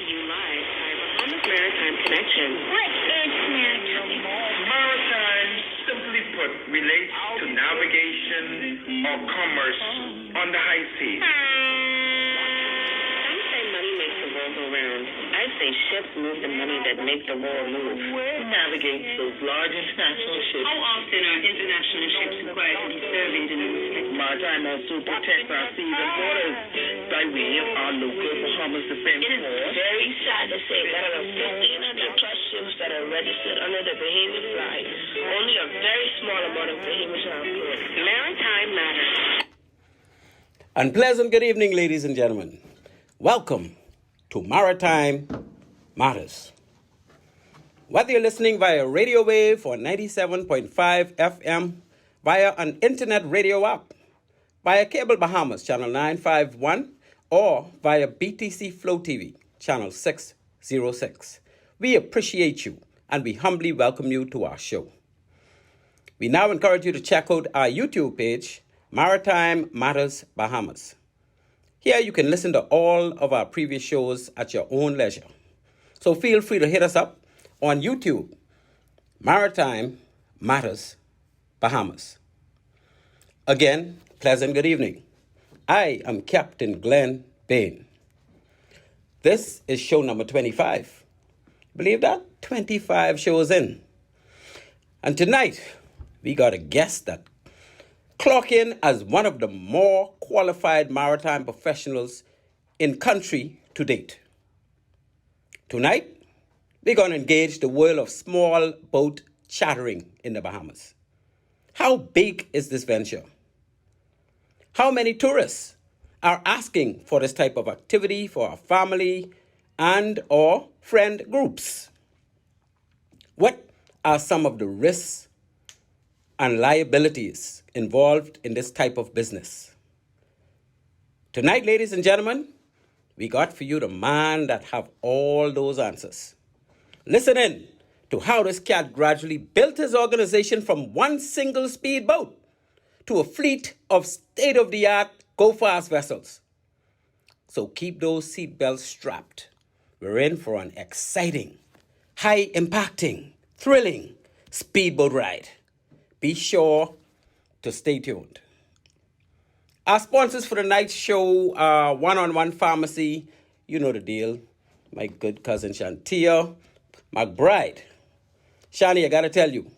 you live by Bahamas Maritime Connection. What is maritime? Maritime, simply put, relates to navigation or commerce on the high seas. Some say money makes the world go round. I say ships move the money that make the world move. Who navigates those large international ships? How often are international ships required to be surveyed and inspected? Maritime also protects our seas and waters by way of our local Bahamas Defense It is Force. very sad to say that out of 1,500 plus ships that are registered under the Bahamian flag, only a very small amount of Bahamians are employed. Maritime Matters. Unpleasant good evening, ladies and gentlemen. Welcome to Maritime Matters. Whether you're listening via radio wave or 97.5 FM, via an internet radio app, via Cable Bahamas, channel 951, or via BTC Flow TV, channel 606. We appreciate you and we humbly welcome you to our show. We now encourage you to check out our YouTube page, Maritime Matters Bahamas. Here you can listen to all of our previous shows at your own leisure. So feel free to hit us up on YouTube, Maritime Matters Bahamas. Again, pleasant good evening. I am Captain Glenn Bain. This is show number 25. Believe that? 25 shows in. And tonight, we got a guest that clock in as one of the more qualified maritime professionals in country to date. Tonight, we're going to engage the world of small boat chartering in the Bahamas. How big is this venture? How many tourists are asking for this type of activity for our family and or friend groups? What are some of the risks and liabilities involved in this type of business? Tonight, ladies and gentlemen, we got for you the man that have all those answers. Listen in to how this cat gradually built his organization from one single speedboat to a fleet of state-of-the-art go-fast vessels. So keep those seatbelts strapped. We're in for an exciting, high-impacting, thrilling speedboat ride. Be sure to stay tuned. Our sponsors for the night's show are One-on-One Pharmacy. You know the deal. My good cousin Shantia McBride. Shani, I gotta tell you.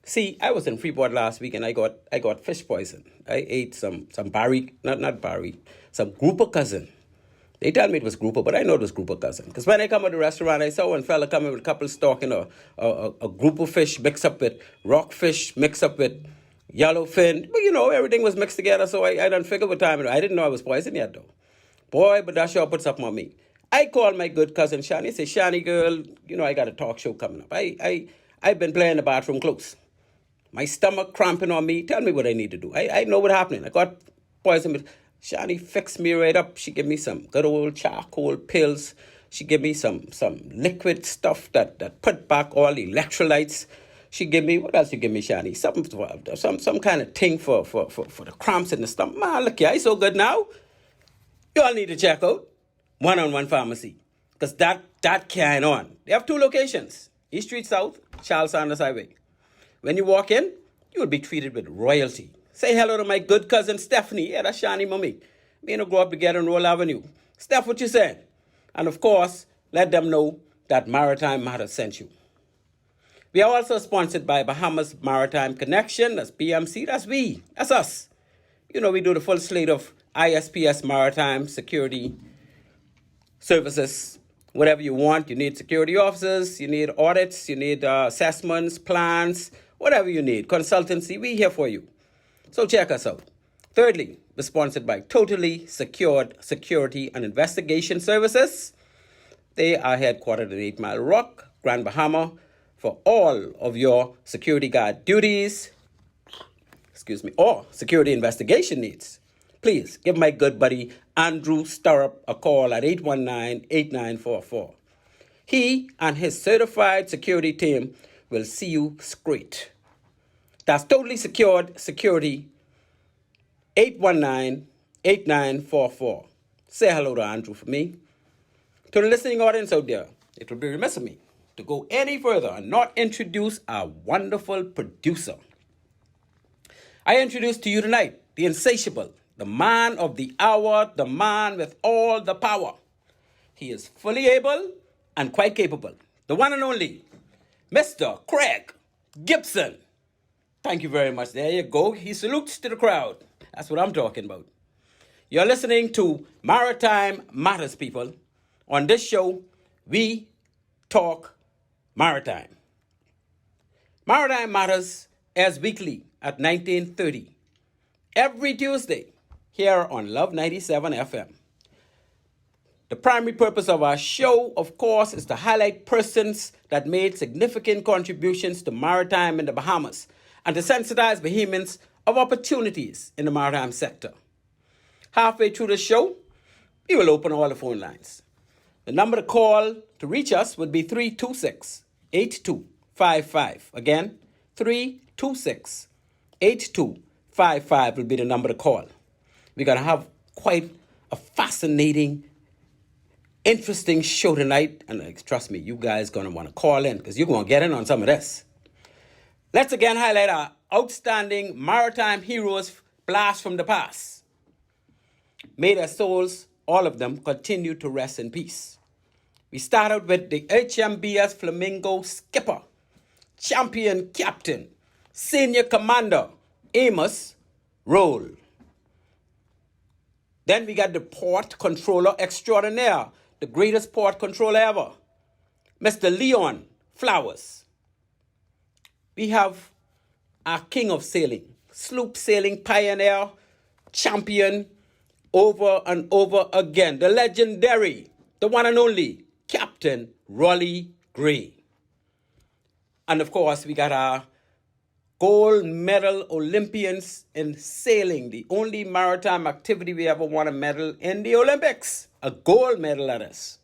See, I was in Freeport last week and I got fish poison. I ate some Barry, not Barry, some grouper cousin. They tell me it was grouper, but I know it was grouper cousin. Because when I come to the restaurant, I saw one fella coming with a couple stalking a grouper fish mixed up with rockfish, mixed up with yellowfin. But you know, everything was mixed together, so I done figure what time. I didn't know I was poisoned yet, though. Boy, but that sure puts up on me. I called my good cousin Shani. I say, Shani, girl, you know, I got a talk show coming up. I've been playing the bathroom close. My stomach cramping on me. Tell me what I need to do. I know what's happening. I got poison. Shani fixed me right up. She gave me some good old charcoal pills. She gave me some liquid stuff that put back all the electrolytes. She gave me, what else you give me, Shani? Some kind of thing for the cramps in the stomach. Man, look here, I so good now. You all need to check out One-on-One Pharmacy. Because that carrying on. They have 2 locations. East Street South, Charles Sanders Highway. When you walk in, you will be treated with royalty. Say hello to my good cousin Stephanie. Yeah, that's Shani mommy. Me and her grow up together on Roll Avenue. Steph, what you said? And of course, let them know that Maritime Matters sent you. We are also sponsored by Bahamas Maritime Connection. That's BMC. That's we. That's us. You know, we do the full slate of ISPS Maritime Security Services. Whatever you want. You need security officers. You need audits. You need assessments, plans. Whatever you need. Consultancy. We're here for you. So check us out. Thirdly, we're sponsored by Totally Secured Security and Investigation Services. They are headquartered in 8 Mile Rock, Grand Bahama, for all of your security guard duties, or security investigation needs. Please give my good buddy Andrew Stirrup a call at 819-8944. He and his certified security team will see you straight. That's Totally Secured Security, 819-8944. Say hello to Andrew for me. To the listening audience out there, it would be remiss of me to go any further and not introduce our wonderful producer. I introduce to you tonight the insatiable, the man of the hour, the man with all the power. He is fully able and quite capable. The one and only, Mr. Craig Gibson. Thank you very much. There you go. He salutes to the crowd. That's what I'm talking about. You're listening to Maritime Matters, people. On this show, we talk maritime. Maritime Matters airs weekly at 19:30. Every Tuesday here on Love 97 FM. The primary purpose of our show, of course, is to highlight persons that made significant contributions to maritime in the Bahamas and to sensitize Bahamians of opportunities in the maritime sector. Halfway through the show, we will open all the phone lines. The number to call to reach us would be 326-8255. Again, 326-8255 will be the number to call. We're going to have quite a fascinating, interesting show tonight. And trust me, you guys are going to want to call in because you're going to get in on some of this. Let's again highlight our outstanding maritime heroes blast from the past. May their souls, all of them, continue to rest in peace. We start out with the HMBS Flamingo skipper, champion captain, senior commander, Amos Roll. Then we got the port controller extraordinaire, the greatest port controller ever, Mr. Leon Flowers. We have our king of sailing, sloop sailing pioneer, champion, over and over again, the legendary, the one and only, Captain Raleigh Gray. And of course, we got our gold medal Olympians in sailing, the only maritime activity we ever won a medal in the Olympics, a gold medal at us.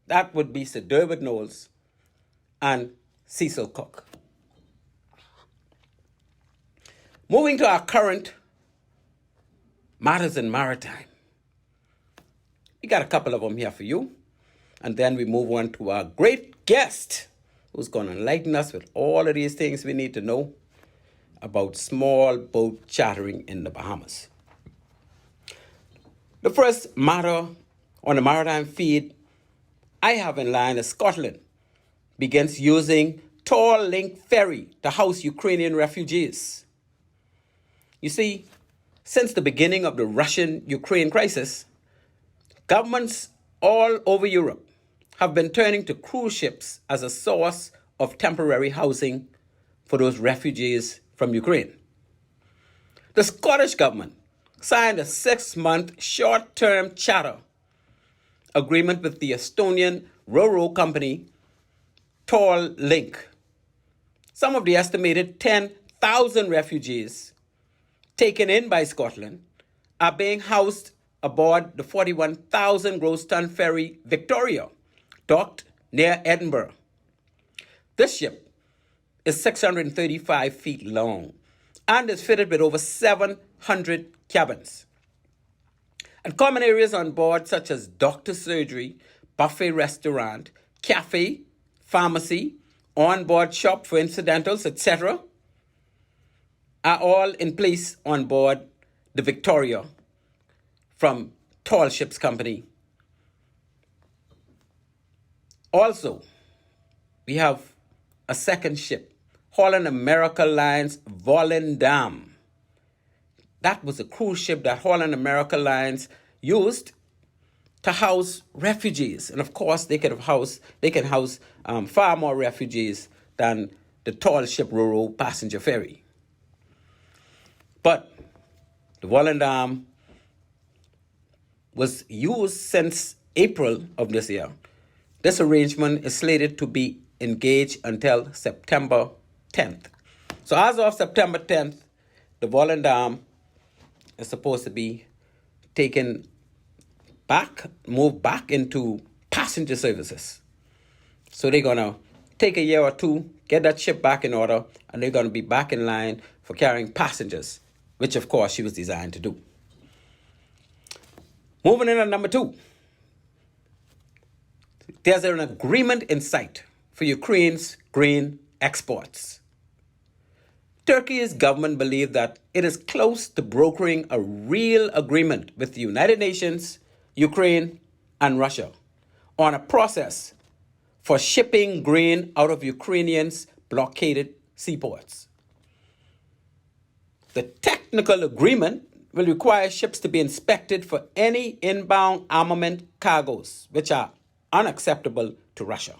That would be Sir Dermot Knowles and Cecil Cook. Moving to our current matters in maritime. We got a couple of them here for you. And then we move on to our great guest who's going to enlighten us with all of these things we need to know about small boat chartering in the Bahamas. The first matter on the maritime feed I have in line is Scotland begins using tall link ferry to house Ukrainian refugees. You see, since the beginning of the Russian-Ukraine crisis, governments all over Europe have been turning to cruise ships as a source of temporary housing for those refugees from Ukraine. The Scottish government signed a 6-month short-term charter agreement with the Estonian ro-ro company Tall Link. Some of the estimated 10,000 refugees taken in by Scotland are being housed aboard the 41,000 gross ton ferry Victoria, docked near Edinburgh. This ship is 635 feet long and is fitted with over 700 cabins. And common areas on board such as doctor's surgery, buffet restaurant, cafe, pharmacy, on-board shop for incidentals, etc. are all in place on board the Victoria from Tall Ships Company. Also, we have a second ship, Holland America Line's Volendam. That was a cruise ship that Holland America Lines used to house refugees. And of course, they can house far more refugees than the Tall Ship ro-ro passenger ferry. But the Volendam was used since April of this year. This arrangement is slated to be engaged until September 10th. So as of September 10th, the Volendam is supposed to be moved back into passenger services. So they're going to take a year or two, get that ship back in order, and they're going to be back in line for carrying passengers, which of course she was designed to do. Moving in on number 2. there's an agreement in sight for Ukraine's grain exports. Turkey's government believes that it is close to brokering a real agreement with the United Nations, Ukraine, and Russia on a process for shipping grain out of Ukrainians' blockaded seaports. The technical agreement will require ships to be inspected for any inbound armament cargoes which are unacceptable to Russia.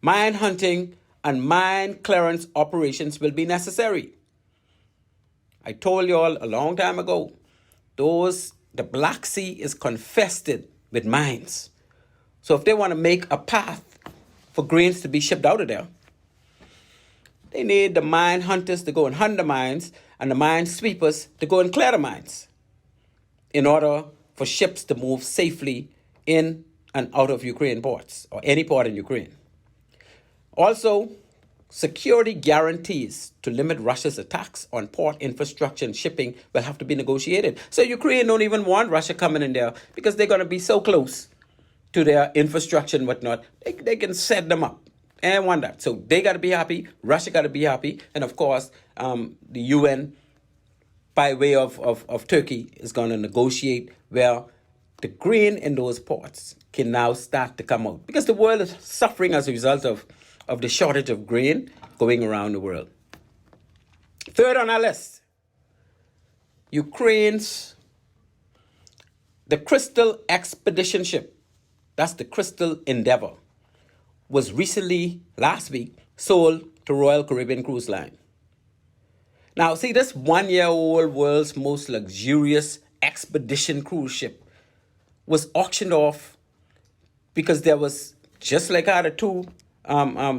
Mine hunting and mine clearance operations will be necessary. I told you all a long time ago, the Black Sea is infested with mines. So if they want to make a path for grains to be shipped out of there, they need the mine hunters to go and hunt the mines and the mine sweepers to go and clear the mines in order for ships to move safely in and out of Ukraine ports or any port in Ukraine. Also, security guarantees to limit Russia's attacks on port infrastructure and shipping will have to be negotiated. So Ukraine don't even want Russia coming in there because they're going to be so close to their infrastructure and whatnot. They can set them up and want that. So they got to be happy. Russia got to be happy. And of course, the UN, by way of Turkey, is going to negotiate where the grain in those ports can now start to come out. Because the world is suffering as a result of the shortage of grain going around the world. Third on our list, the Crystal Expedition ship, that's the Crystal Endeavor, was recently, last week, sold to Royal Caribbean Cruise Line. Now, see, this 1-year-old world's most luxurious expedition cruise ship was auctioned off because there was, just like our two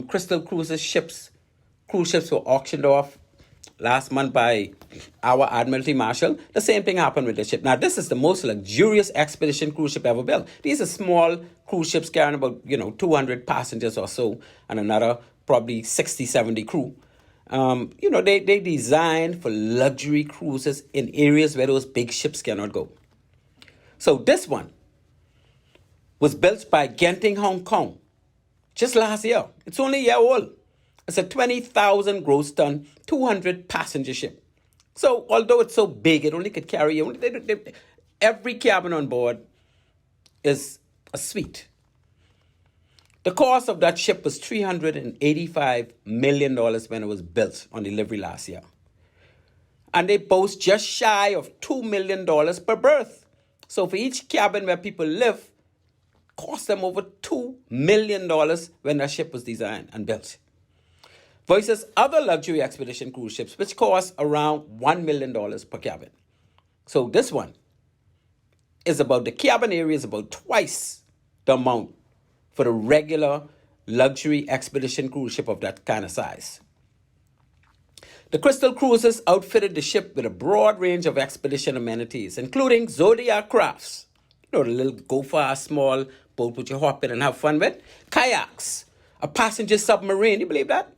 Crystal cruise ships were auctioned off last month by our Admiralty Marshal. The same thing happened with the ship. Now, this is the most luxurious expedition cruise ship ever built. These are small cruise ships carrying about, 200 passengers or so and another probably 60, 70 crew. They designed for luxury cruises in areas where those big ships cannot go. So this one was built by Genting Hong Kong just last year. It's only a year old. It's a 20,000 gross ton, 200 passenger ship. So although it's so big, it only could carry, every cabin on board is a suite. The cost of that ship was $385 million when it was built on delivery last year. And they boast just shy of $2 million per berth. So for each cabin where people live, cost them over $2 million when that ship was designed and built. Versus other luxury expedition cruise ships, which cost around $1 million per cabin. So this one is about, the cabin area is about twice the amount for the regular luxury expedition cruise ship of that kind of size. The Crystal Cruises outfitted the ship with a broad range of expedition amenities, including Zodiac crafts, the little go-fast small boat which you hop in and have fun with, kayaks, a passenger submarine, you believe that?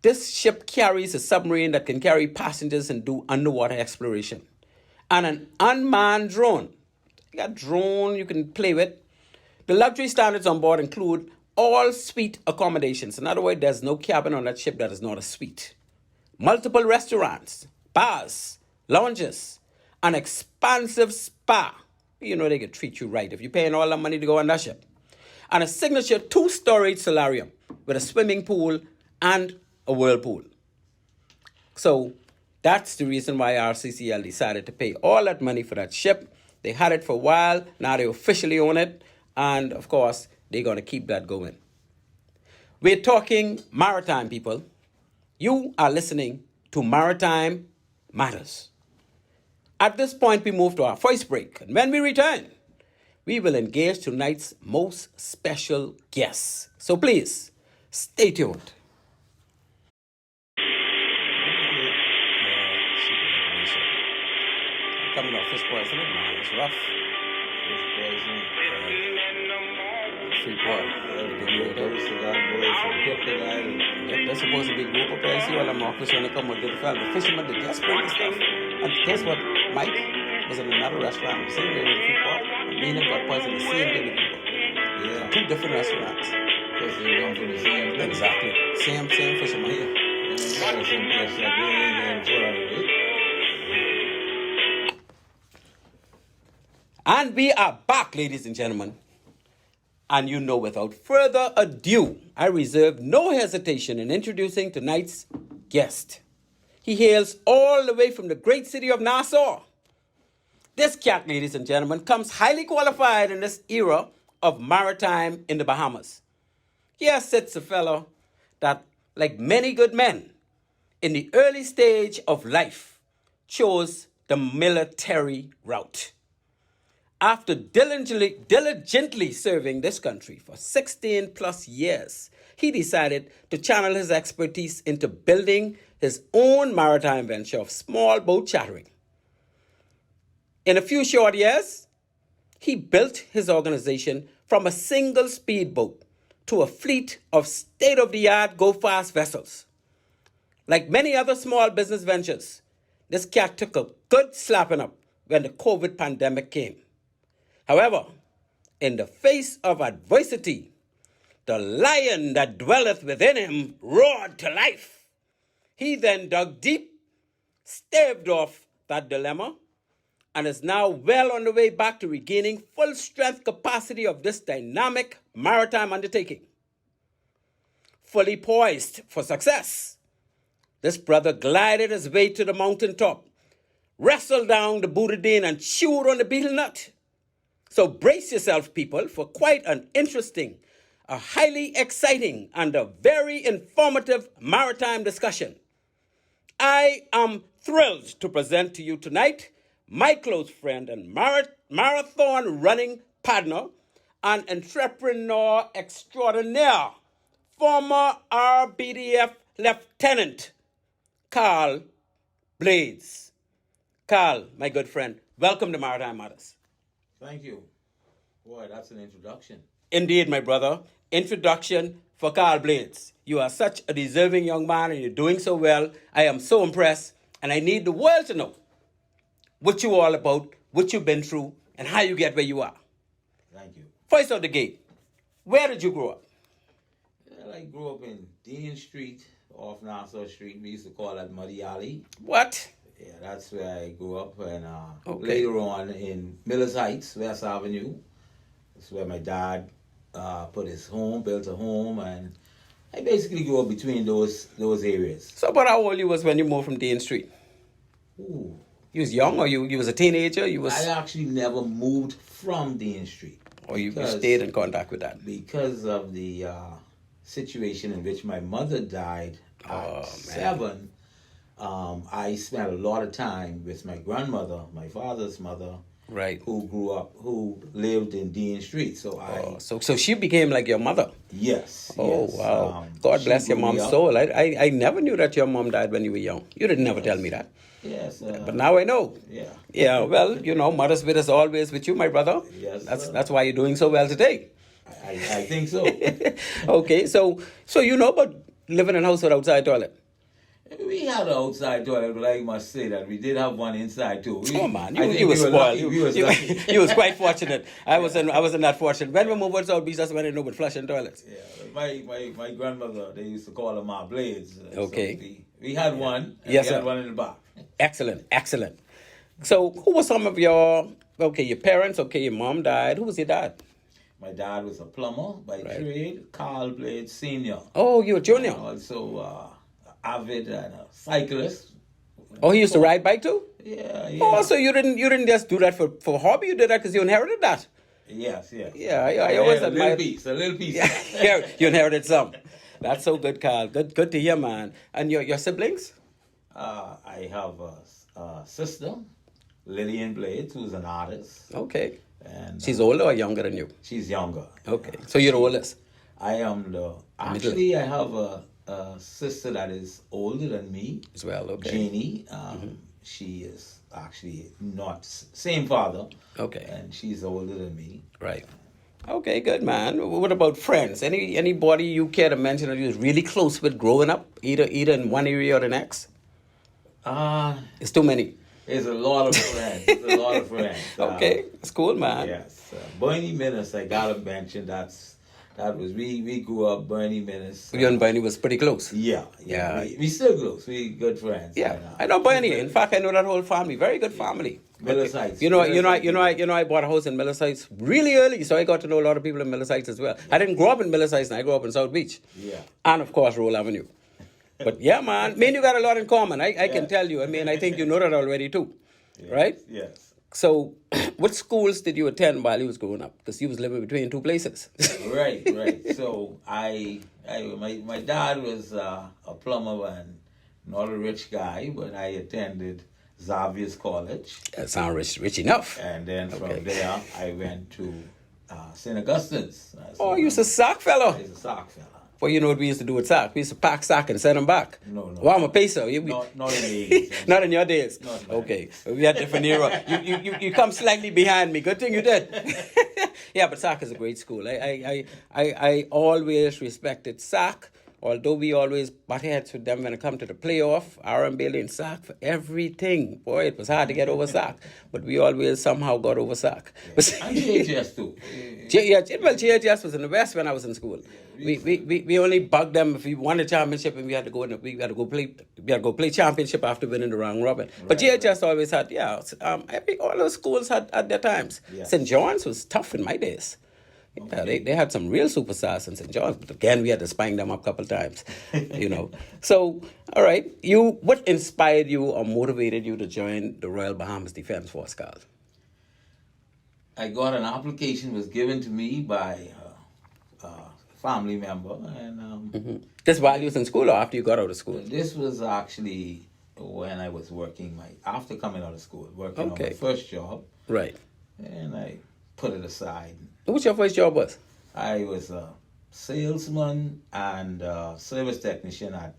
This ship carries a submarine that can carry passengers and do underwater exploration, and an unmanned drone. You got a drone you can play with. The luxury standards on board include all suite accommodations. In other words, there's no cabin on that ship that is not a suite. Multiple restaurants, bars, lounges, an expansive spa. They can treat you right if you're paying all that money to go on that ship. And a signature 2-story solarium with a swimming pool and a whirlpool. So that's the reason why RCCL decided to pay all that money for that ship. They had it for a while. Now they officially own it. And, of course, they're going to keep that going. We're talking maritime, people. You are listening to Maritime Matters. At this point, we move to our first break. And when we return, we will engage tonight's most special guest. So please, stay tuned. Coming off fish poison, man, it's rough. Fish poison, sweet water. They're supposed to be group up there. See all the markers when they come with the fishermen, the desperate and stuff. And guess what? Mike was in another restaurant, the same day with food park. Me and him got poisoned the same day with people. two different restaurants. Because they come from the same place. Exactly. Same fisherman here. And it's not the same place that they ain't there before, right? And we are back, ladies and gentlemen. And you know, without further ado, I reserve no hesitation in introducing tonight's guest. He hails all the way from the great city of Nassau. This cat, ladies and gentlemen, comes highly qualified in this era of maritime in the Bahamas. Here sits a fellow that, like many good men, in the early stage of life, chose the military route. After diligently serving this country for 16 plus years, he decided to channel his expertise into building his own maritime venture of small boat chartering. In a few short years, he built his organization from a single speedboat to a fleet of state-of-the-art go-fast vessels. Like many other small business ventures, this cat took a good slapping up when the COVID pandemic came. However, in the face of adversity, the lion that dwelleth within him roared to life. He then dug deep, staved off that dilemma, and is now well on the way back to regaining full strength capacity of this dynamic maritime undertaking. Fully poised for success, this brother glided his way to the mountaintop, wrestled down the Boudin and chewed on the betel nut. So brace yourself, people, for quite an interesting, a highly exciting, and a very informative maritime discussion. I am thrilled to present to you tonight my close friend and marathon running partner and entrepreneur extraordinaire, former RBDF Lieutenant Carl Blades. Carl, my good friend, welcome to Maritime Matters. Thank you. Boy, that's an introduction. Indeed, my brother. Introduction for Carl Blades. You are such a deserving young man and you're doing so well. I am so impressed and I need the world to know what you're all about, what you've been through, and how you get where you are. Thank you. First out the gate, where did you grow up? Well, I grew up in Dean Street, off Nassau Street. We used to call that Muddy Alley. What? Yeah, that's where I grew up. And Okay. later on in Millers Heights, West Avenue, that's where my dad put his home, built a home, and I basically grew up between those areas. So about how old you was when you moved from Dean Street? Ooh. You was young or you was a teenager? I actually never moved from Dean Street. Or you stayed in contact with that? Because of the situation in which my mother died at 7, I spent a lot of time with my grandmother, my father's mother, Right. who lived in Dean Street. So So she became like your mother? Yes. Oh, yes. wow. God bless your mom's soul. I never knew that your mom died when you were young. You didn't never tell me that. Yes. But now I know. Yeah. Yeah, well, you know, mother's with us always with you, my brother. Yes, That's why you're doing so well today. I think so. Okay, so you know about living in a house with outside toilet? We had an outside toilet, but I must say that we did have one inside too. Oh man, you were spoiled. You was quite fortunate. I wasn't that fortunate. When we moved to South Beach, that's when I know about flushing toilets. Yeah, my grandmother, they used to call them my blades. Okay. So we had one. And Yes, we had sir. one in the back. Excellent. So who were some of your parents? Okay, your mom died. Who was your dad? My dad was a plumber by trade, Carl Blades Sr. Oh, you were junior. And also avid and a cyclist. Oh, he used to ride bike too? Yeah. Oh, so you didn't just do that for hobby, you did that because you inherited that. Yes. Yeah, I always a admired. little piece. Yeah, you inherited some. That's so good, Carl. Good to hear, man. And your siblings? I have a sister, Lillian Blades, who's an artist. Okay. And She's older or younger than you? She's younger. Okay. So you're the oldest? I am actually, I have a sister that is older than me. As well, okay. Jeannie. She is actually not same father. Okay. And she's older than me. Right. Okay, good, man. What about friends? Anybody you care to mention that you was really close with growing up, either in one area or the next? It's too many. There's a lot of friends. Okay, it's cool, man. Yes. Bernie Minnis, I gotta mention, that's That was we grew up. Bernie Menace. You and Bernie was pretty close. Yeah. Yeah. We still close. We good friends. Yeah, And, I know Bernie. In fact, I know that whole family. Very good family. Miller's Heights. You know, I bought a house in Miller's Heights really early, so I got to know a lot of people in Miller's Heights as well. I didn't grow up in Miller's Heights, and I grew up in South Beach. Yeah. And of course, Roll Avenue. But yeah, man, me and you got a lot in common. I can tell you. I mean, I think you know that already too, right? Yes. So, what schools did you attend while you was growing up? Because you was living between two places. Right. So my dad was a plumber and not a rich guy, but I attended Xavier's College. That sounds rich enough. And then from there, I went to St. Augustine's. Oh, you was a sock fellow. I was a sock fella. Well, you know what we used to do with sock? We used to pack sock and send them back. No. Well, I'm a peso. Not in the 80s. Not in your days. Not in my Okay. We had different era. You come slightly behind me. Good thing you did. Yeah, but SAC is a great school. I always respected SAC, although we always butt heads with them when it come to the playoff. Aaron Bailey and SAC for everything. Boy, it was hard to get over SAC, but we always somehow got over SAC. And GHS too. GHS was in the West when I was in school. We only bugged them if we won a championship and we had to go play championship after winning the round robin. But GHS always had all those schools had at their times. Yes. St. John's was tough in my days. Yeah, they had some real superstars in St. John's, but again we had to spang them up a couple times, you know. So, all right, what inspired you or motivated you to join the Royal Bahamas Defense Force, Carl? I got an application was given to me by a family member, and This while you was in school or after you got out of school? this was actually when I was working after coming out of school, working on my first job, Right. and I put it aside. What's your first job was? I was a salesman and service technician at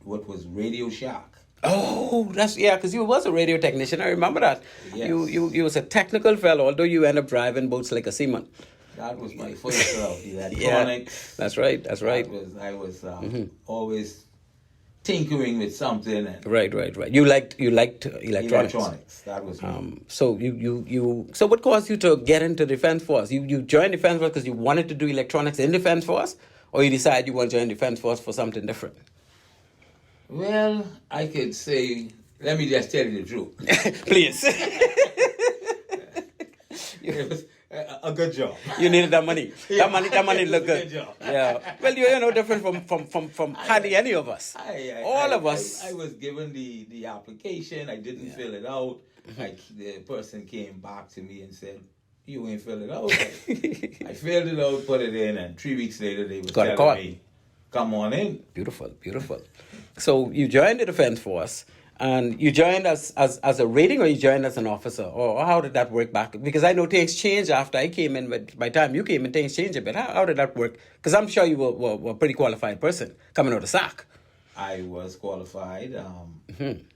what was Radio Shack. Oh, because you was a radio technician. I remember that. Yes. You was a technical fellow, although you ended up driving boats like a seaman. That was my first job. The electronics. That's right. I was always tinkering with something. And Right. You liked electronics. That was me. So what caused you to get into Defense Force? You joined Defense Force because you wanted to do electronics in Defense Force, or you decided you want to join Defense Force for something different? Well, I could say, let me just tell you the truth. Please. It was a good job. You needed that money. Yeah. That money looked good. Good job. Yeah. Well, you're no different from hardly any of us. All of us. I was given the application. I didn't fill it out. The person came back to me and said, "You ain't fill it out." I filled it out, put it in, and 3 weeks later they were telling me, "Come on in." Beautiful. So you joined the Defense Force, and you joined as a rating, or you joined as an officer, or how did that work back? Because I know things changed after I came in, but by the time you came in, things changed a bit. How did that work? Because I'm sure you were a pretty qualified person coming out of SAC. I was qualified.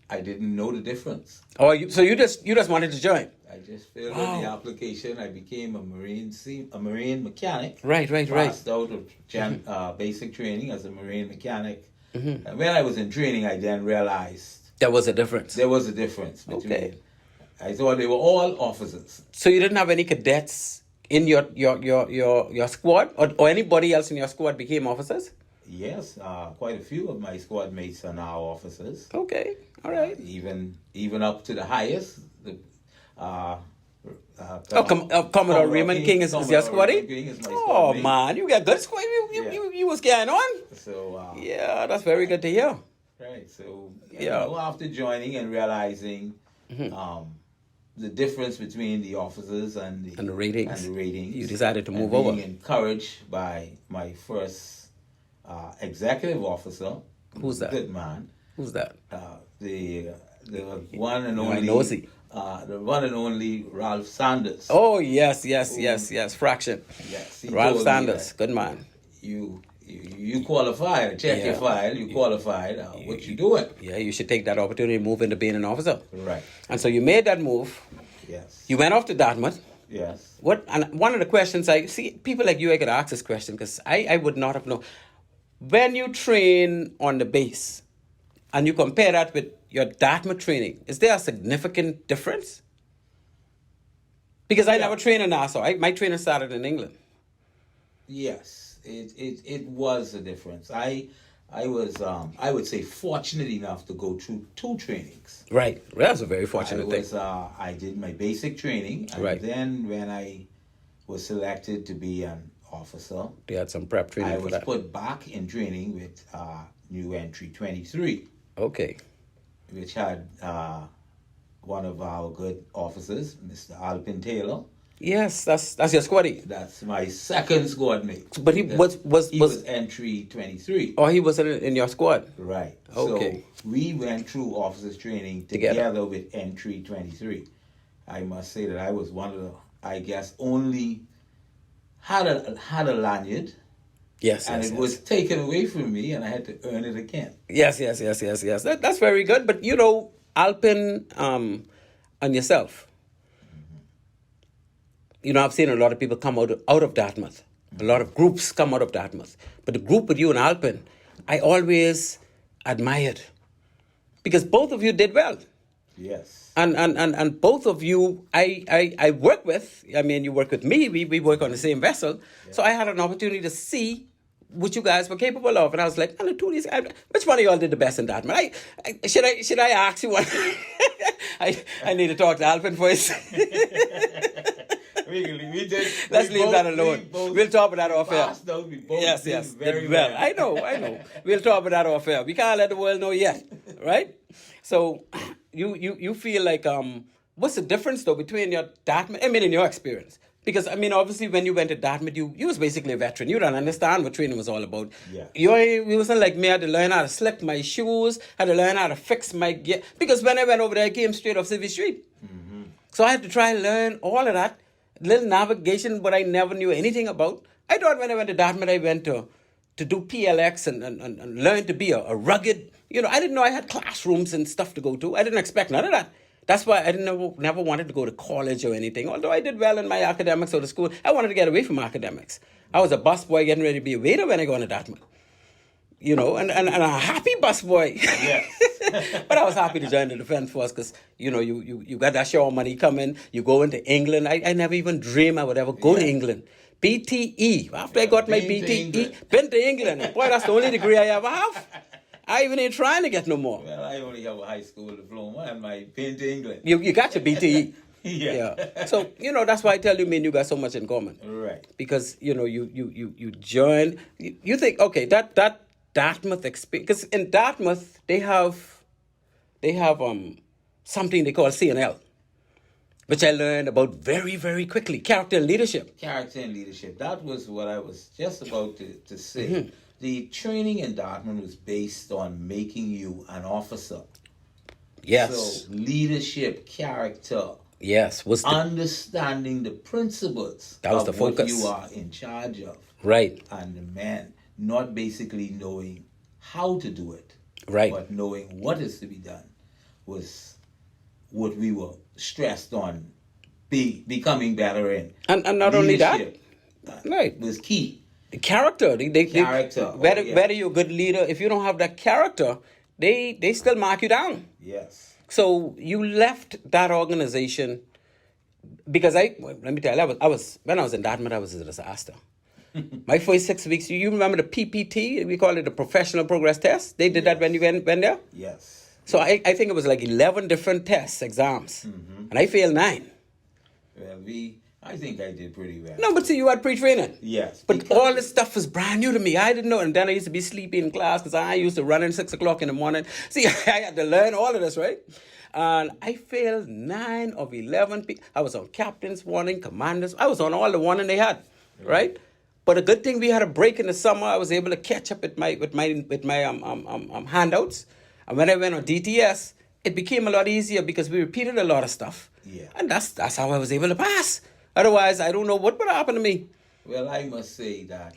I didn't know the difference. Oh, so you just wanted to join? I just filled in the application. I became a marine mechanic. Right. Passed out of basic training as a marine mechanic. And when I was in training, I then realized there was a difference. Between. I thought they were all officers. So you didn't have any cadets in your squad, or anybody else in your squad became officers? Yes, quite a few of my squad mates are now officers. Okay, all right. Even up to the highest. Commodore Raymond King is your squaddy? King is my oh, squad man, you got good squad. You was getting on. So yeah, that's very good to hear. Right. So after joining and realizing the difference between the officers and the ratings, you decided to move being over. Being encouraged by my first executive officer. Who's that? Good man. Who's that? The one and only. Nosy. The one and only Ralph Sanders. Oh yes, Fraction. Yes, Ralph Sanders, good man. You qualified. Check your file. You qualified. What you doing? Yeah, you should take that opportunity to move into being an officer. Right. And so you made that move. Yes. You went off to Dartmouth. Yes. And one of the questions I see, people like you, I could ask this question because I would not have known. When you train on the base and you compare that with your Dartmouth training, is there a significant difference? Because I never trained in Nassau. My training started in England. Yes, it was a difference. I was I would say fortunate enough to go through 2 trainings. Right. That's a very fortunate thing. I did my basic training, and Right. then when I was selected to be an officer, They had some prep training I for was that. put back in training with new entry 23, Okay. which had one of our good officers, Mr. Alpin Taylor. Yes, that's your squaddy. That's my second squad mate. But he was entry 23. oh, he was in your squad. Right. Okay. So we went through officers training Together. together with entry 23. I must say that I was one of the, I guess, only had a lanyard, Yes, and yes, it yes. was taken away from me, and I had to earn it again. Yes. That's very good. But you know, Alpin and yourself. You know, I've seen a lot of people come out of Dartmouth. A lot of groups come out of Dartmouth. But the group with you and Alpin, I always admired. Because both of you did well. Yes. And both of you, I work with. I mean, you work with me. We work on the same vessel. Yeah. So I had an opportunity to see what you guys were capable of, and I was like, "Man, the two of these guys, which one of y'all did the best in that?" Man, should I ask you one? I need to talk to Alpin first. we did. Let's leave that alone. We'll talk about that off air. Yes, very well. I know. We'll talk about that off air. We can't let the world know yet, right? So, you feel like what's the difference though between your Dartmouth? I mean, in your experience. Because, I mean, obviously, when you went to Dartmouth, you was basically a veteran. You don't understand what training was all about. Yeah. You wasn't like me. I had to learn how to slick my shoes. I had to learn how to fix my gear. Because when I went over there, I came straight off Civil Street. Mm-hmm. So I had to try and learn all of that. Little navigation, but I never knew anything about. I thought when I went to Dartmouth, I went to do PLX and learn to be a rugged... You know, I didn't know I had classrooms and stuff to go to. I didn't expect none of that. That's why I never wanted to go to college or anything. Although I did well in my academics or the school, I wanted to get away from academics. I was a busboy getting ready to be a waiter when I got into Dartmouth. You know, and a happy busboy. Yes. But I was happy to join the Defense Force because, you know, you got that show money coming. You go into England. I never even dreamed I would ever go to England. BTE. After I got my BTE, been to England. Boy, that's the only degree I ever have. I even ain't trying to get no more. Well, I only have a high school diploma and my been to England. You got your BTE. Yeah. So, you know, that's why I tell you, me and you got so much in common. Right. Because, you know, you join, you think, okay, that Dartmouth experience, because in Dartmouth, they have something they call CNL, which I learned about very, very quickly. Character and leadership. Character and leadership. That was what I was just about to say. Mm-hmm. The training in Dartmouth was based on making you an officer. Yes. So leadership, character. Yes. Understanding the principles that was of the focus. What you are in charge of. Right. And the man, not basically knowing how to do it. Right. But knowing what is to be done was what we were stressed on becoming better in. And not only that. Right. Was key. Character. Character. Whether you're a good leader, if you don't have that character, they still mark you down. Yes. So you left that organization because let me tell you, I was when I was in Dartmouth, I was a disaster. My first 6 weeks, you remember the PPT? We call it the Professional Progress Test. They did that when you went there? Yes. So I think it was like 11 different tests, exams. Mm-hmm. And I failed 9. Well, I think I did pretty well. No, but see, you had pre-training. Yes. But all this stuff was brand new to me. I didn't know. And then I used to be sleepy in class because I used to run in 6 o'clock in the morning. See, I had to learn all of this, right? And I failed 9 of 11. I was on captain's warning, commanders. I was on all the warning they had, right? But a good thing we had a break in the summer. I was able to catch up with my handouts. And when I went on DTS, it became a lot easier because we repeated a lot of stuff. Yeah. And that's how I was able to pass. Otherwise, I don't know what would happen to me. Well, I must say that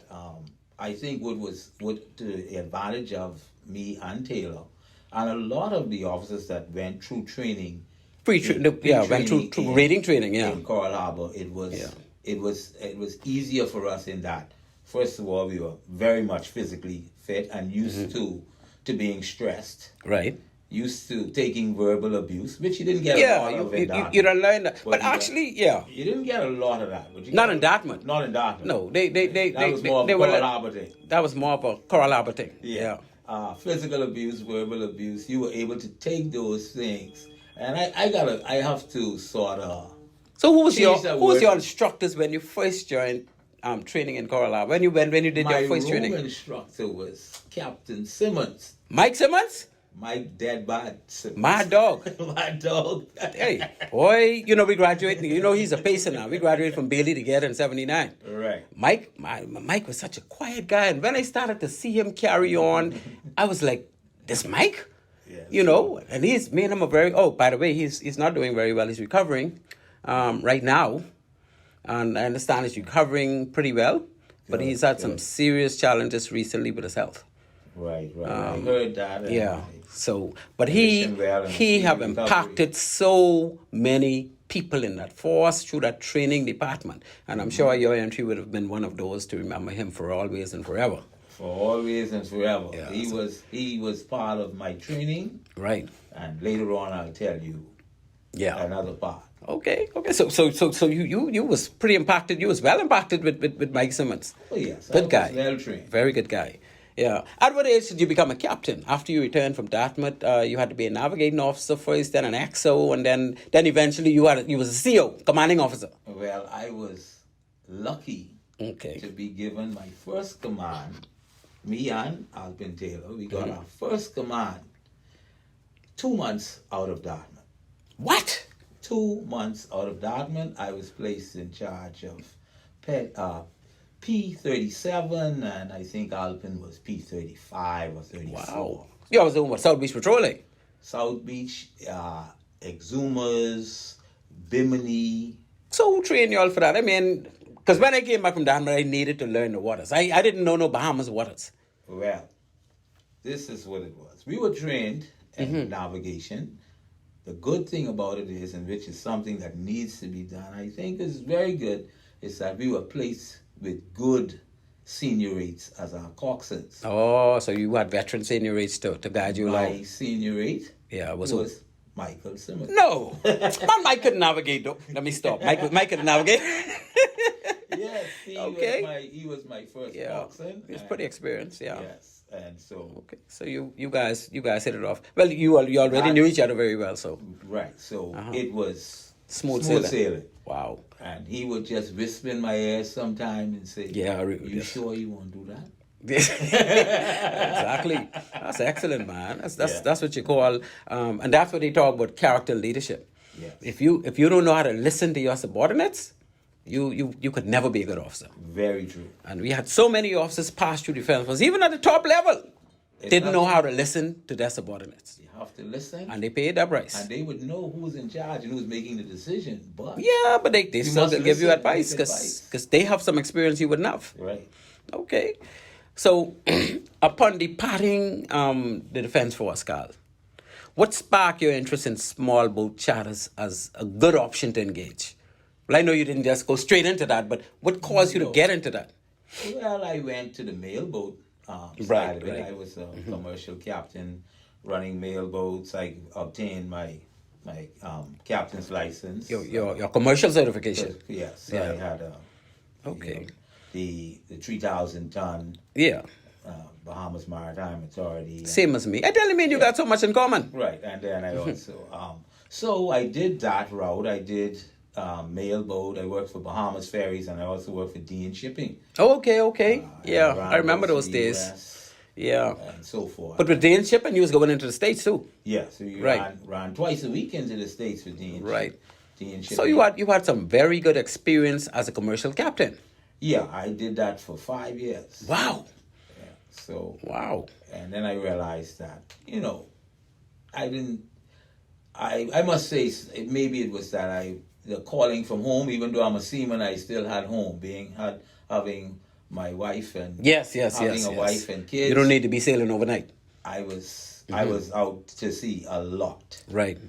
I think what to the advantage of me and Taylor, and a lot of the officers that went through training, went through rating training, in Coral Harbor, it was easier for us in that. First of all, we were very much physically fit and used to being stressed. Right. used to taking verbal abuse, which you didn't get a lot of in Dartmouth. You don't learn that. But actually, you didn't get a lot of that. But not in Dartmouth. Not in Dartmouth. No, that was more of a Coral Harbour thing. That was more of a Coral Harbour thing. Yeah. Physical abuse, verbal abuse. You were able to take those things, and I have to sort of. So who was your instructors when you first joined training in Coral Harbour? When you did your first training? My instructor was Captain Simmons. Mike Simmons? Mike Dead Bad Simmons. My dog. My dog. Hey, boy, we graduated. He's a pacer now. We graduated from Bailey together in 79. Right. Mike was such a quiet guy. And when I started to see him carry on, I was like, this Mike? Yes. And me and him are very, by the way, he's not doing very well. He's recovering right now. And I understand he's recovering pretty well. But he's had some serious challenges recently with his health. Right. I heard that. Yeah. So, but he have impacted so many people in that force through that training department. And I'm sure your entry would have been one of those to remember him for always and forever. For always and forever. Yeah, he was part of my training. Right. And later on I'll tell you another part. Okay. So you was pretty impacted. You was well impacted with Mike Simmons. Oh yes. Good guy. Well trained. Very good guy. Yeah. At what age did you become a captain? After you returned from Dartmouth, you had to be a navigating officer first, then an XO, and then eventually you was a CO, commanding officer. Well, I was lucky to be given my first command. Me and Alpin Taylor, we got our first command 2 months out of Dartmouth. What? 2 months out of Dartmouth, I was placed in charge of P-37, and I think Alpin was P-35 or 34. Wow. You was doing what? South Beach patrolling? South Beach, Exumas, Bimini. So who trained you all for that? I mean, because when I came back from Dartmouth, I needed to learn the waters. I didn't know no Bahamas waters. Well, this is what it was. We were trained in navigation. The good thing about it is, and which is something that needs to be done, I think is very good, is that we were placed with good seniorites as our coxswains. Oh, so you had veteran seniorites to guide you along. My seniorite was Michael Simmons. No, Mike couldn't navigate though. Let me stop. Mike couldn't navigate. Yes, he was my first coxswain. He was pretty experienced, yeah. Yes, and so. Okay, so you guys hit it off. Well, you already knew each other very well, so. Right, so it was smooth sailing. Wow. And he would just whisper in my ear sometime and say, you sure you won't do that? Exactly. That's excellent, man. That's what you call, and that's what they talk about character leadership. Yes. If you don't know how to listen to your subordinates, you could never be a good officer. Very true. And we had so many officers pass through defense force, even at the top level, didn't know how to listen to their subordinates. Have to listen, and they paid their price, and they would know who's in charge and who's making the decision. But they still give you advice because they have some experience you wouldn't have. Right. Okay. So, upon departing the defense force, Carl, what sparked your interest in small boat charters as a good option to engage? Well, I know you didn't just go straight into that, but what caused you to get into that? Well, I went to the mail boat side of it. I was a commercial captain running mail boats. I obtained my captain's license. Your commercial certification. Yes, I had the 3,000 ton. Yeah. Bahamas Maritime Authority. Same as me. I tell you, you got so much in common. Right, and then I also so I did that route. I did mail boat. I worked for Bahamas Ferries, and I also worked for Dean Shipping. Okay. I remember those days. US, and so forth. But with Dean Shipping, you was going into the States too. Yeah, so you ran twice a week into the States with Dean. Right. Dean Shipping. So you had some very good experience as a commercial captain. Yeah, I did that for 5 years. Wow. Yeah. So. Wow. And then I realized that I must say maybe it was that the calling from home, even though I'm a seaman, I still had home, having my wife and having a wife and kids. You don't need to be sailing overnight. I was out to sea a lot. Right.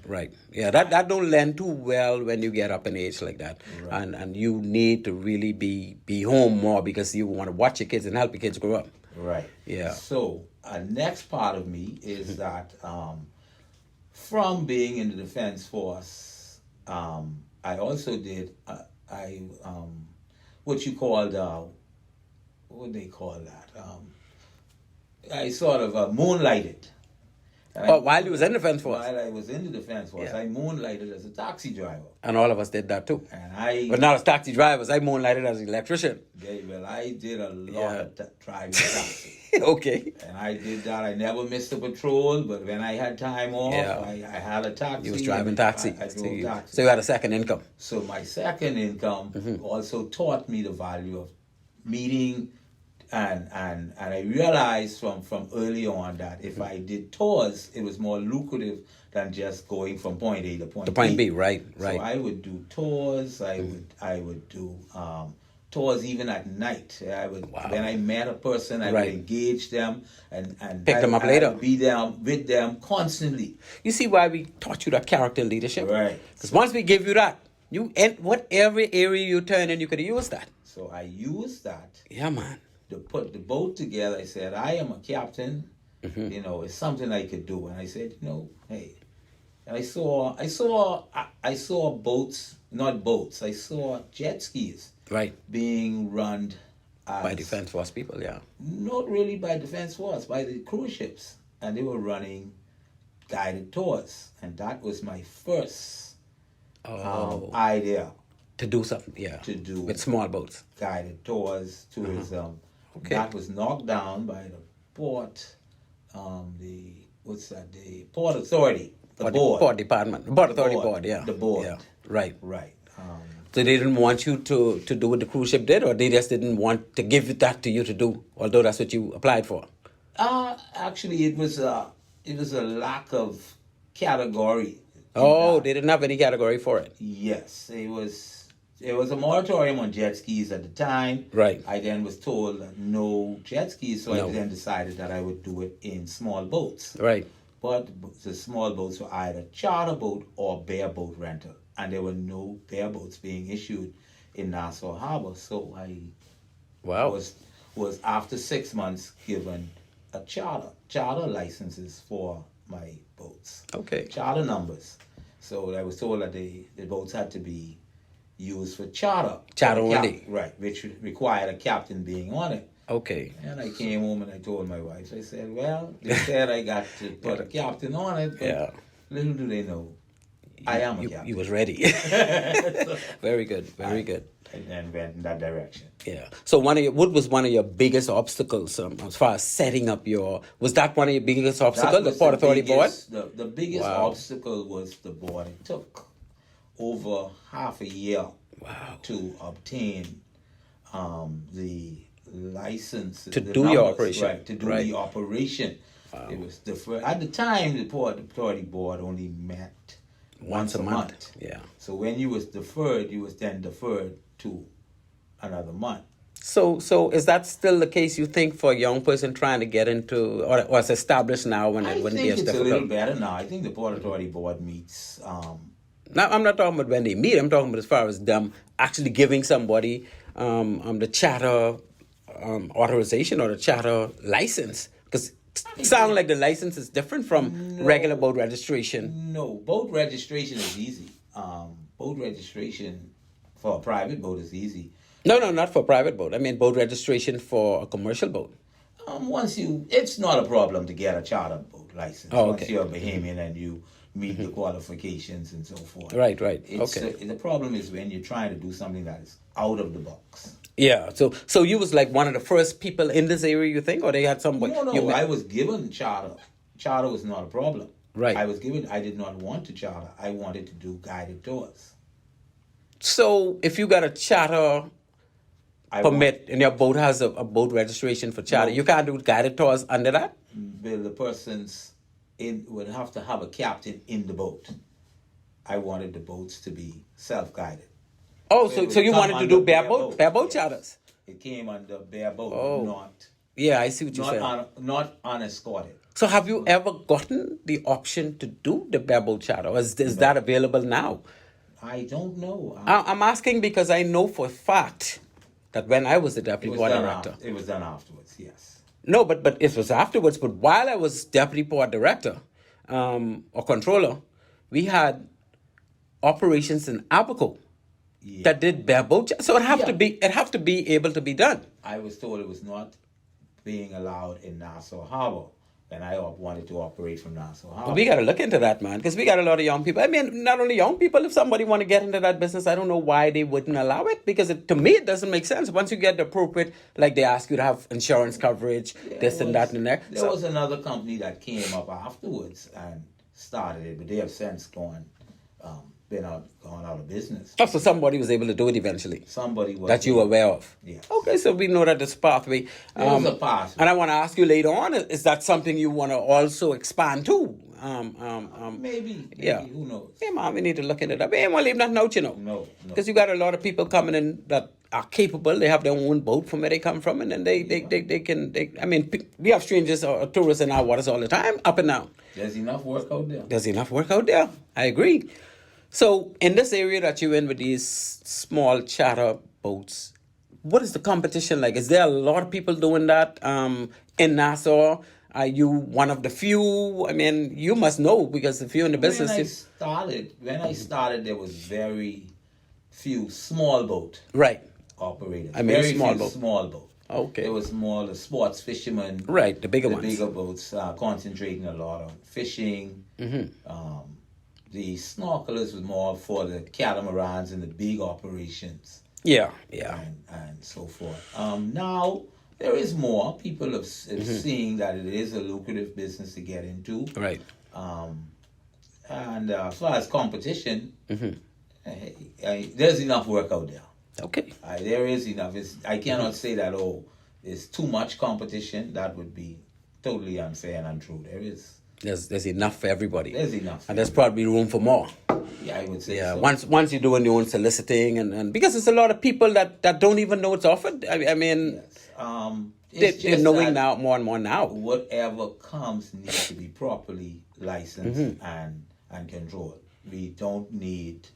Yeah, that don't lend too well when you get up in age like that, and you need to really be home more because you want to watch your kids and help your kids grow up. Right. Yeah. So next part of me is that from being in the Defense Force, I also did, what you called, what they call that? I sort of moonlighted. While you was in the Defense Force? While I was in the Defense Force, I moonlighted as a taxi driver. And all of us did that too. And but not as taxi drivers, I moonlighted as an electrician. Well, I did a lot of driving taxi. Okay. And I did that. I never missed a patrol, but when I had time off, I had a taxi. You was driving taxi. I drove taxi. So you had a second income. So my second income also taught me the value of meeting. And I realized from early on that if I did tours, it was more lucrative than just going from point A to point B. Right. So I would do tours. I would do tours even at night. When I met a person, I would engage them and pick them up later. I would be there with them constantly. You see why we taught you that character leadership? Right. Because once we give you that, whatever area you turn in, you could use that. So I used that. Yeah, man. To put the boat together, I said, I am a captain. It's something I could do. And I said, hey. And I saw boats, not boats. I saw jet skis, being run by Defense Force people. Yeah. Not really by Defense Force, by the cruise ships, and they were running guided tours, and that was my first idea. To do something, To do with small boats. Guided tours, tourism. That was knocked down by the port, the Port Authority, Port Department, Port Authority Board, yeah. The board. Yeah. Right. So they didn't want you to do what the cruise ship did, or they just didn't want to give that to you to do, although that's what you applied for? Actually, it was a lack of category. They didn't have any category for it? Yes, There was a moratorium on jet skis at the time. Right. I then was told that no jet skis, so I then decided that I would do it in small boats. Right. But the small boats were either charter boat or bareboat rental, and there were no bareboats being issued in Nassau Harbor. So I was after 6 months given a charter licenses for my boats. Okay. Charter numbers. So I was told that the boats had to be used for charter. Charter only. Right, which required a captain being on it. Okay. And I came home and I told my wife, I said, well, they said I got to put a captain on it, but little do they know, I am a captain. You was ready. Very good, very good. And then went in that direction. Yeah. So what was one of your biggest obstacles as far as setting up was that one of your biggest obstacles, the Port Authority Board? The biggest obstacle was the board. It took over half a year to obtain the license. To do your operation. Right, to do the operation. Wow. It was at the time, the Port Authority Board only met once a month. Yeah. So when you was deferred, you was then deferred to another month. So is that still the case, you think, for a young person trying to get into, or it's established now when it wouldn't be as difficult? I think it's a little better now. I think the Port Authority Board meets... Now, I'm not talking about when they meet. I'm talking about as far as them actually giving somebody the charter authorization or the charter license. Because it sounds like the license is different from regular boat registration. No, boat registration is easy. Boat registration for a private boat is easy. No, not for a private boat. I mean boat registration for a commercial boat. It's not a problem to get a charter boat license. Once you're a Bahamian and you meet the qualifications and so forth. Right. The problem is when you're trying to do something that is out of the box. Yeah, so you was like one of the first people in this area, you think, or they had somebody? No, I was given charter. Charter was not a problem. Right. I did not want to charter. I wanted to do guided tours. So if you got a charter permit and your boat has a boat registration for charter, you can't do guided tours under that? Well, the persons would have to have a captain in the boat. I wanted the boats to be self-guided. Oh, so you wanted to do bareboat charters? It came under bareboat, not... Yeah, I see what you're saying. Not unescorted. So have you ever gotten the option to do the bareboat charter? Or is that available now? I don't know. I'm asking because I know for a fact that when I was the deputy port director... It was done afterwards, yes. No, but it was afterwards. But while I was deputy port director, or controller, we had operations in Abaco that did bareboat. So it have to be able to be done. I was told it was not being allowed in Nassau Harbor, and I wanted to operate from Nassau Harbor. We got to look into that, man, because we got a lot of young people. I mean, not only young people, if somebody want to get into that business, I don't know why they wouldn't allow it, because to me, it doesn't make sense. Once you get the appropriate, like they ask you to have insurance coverage, and that and that. There was another company that came up afterwards and started it, but they have since gone out of business. Oh, so somebody was able to do it eventually. Somebody was that you were aware of. Yes. Okay, so we know that this pathway. There's a pathway. And I want to ask you later on: is that something you want to also expand to? Maybe. Yeah. Who knows? Yeah, man, we need to look into that. We ain't want to leave nothing out, you know. No. Because you got a lot of people coming in that are capable. They have their own boat from where they come from, and then they can. I mean, we have strangers or tourists in our waters all the time, up and down. There's enough work out there. There's enough work out there. I agree. So, in this area that you're in with these small charter boats, what is the competition like? Is there a lot of people doing that in Nassau? Are you one of the few? I mean, you must know, because if you're in the business... When I started, there was very few small boat operators. I mean, very small few boat. small boat. Okay. It was more the sports fishermen. Right, the bigger ones. The bigger boats, concentrating a lot on fishing. The snorkelers was more for the catamarans and the big operations. Yeah. And so forth. Now, there is more. People have seeing that it is a lucrative business to get into. Right. And as far as competition, there's enough work out there. Okay. There is enough. I cannot say that, there's too much competition. That would be totally unfair and untrue. There is. There's enough for everybody. There's enough. And there's probably room for more. Yeah, I would say so. Once you're doing your own soliciting, and because there's a lot of people that don't even know it's offered. I mean, yes. They're knowing now more and more now. Whatever comes needs to be properly licensed and controlled. We don't need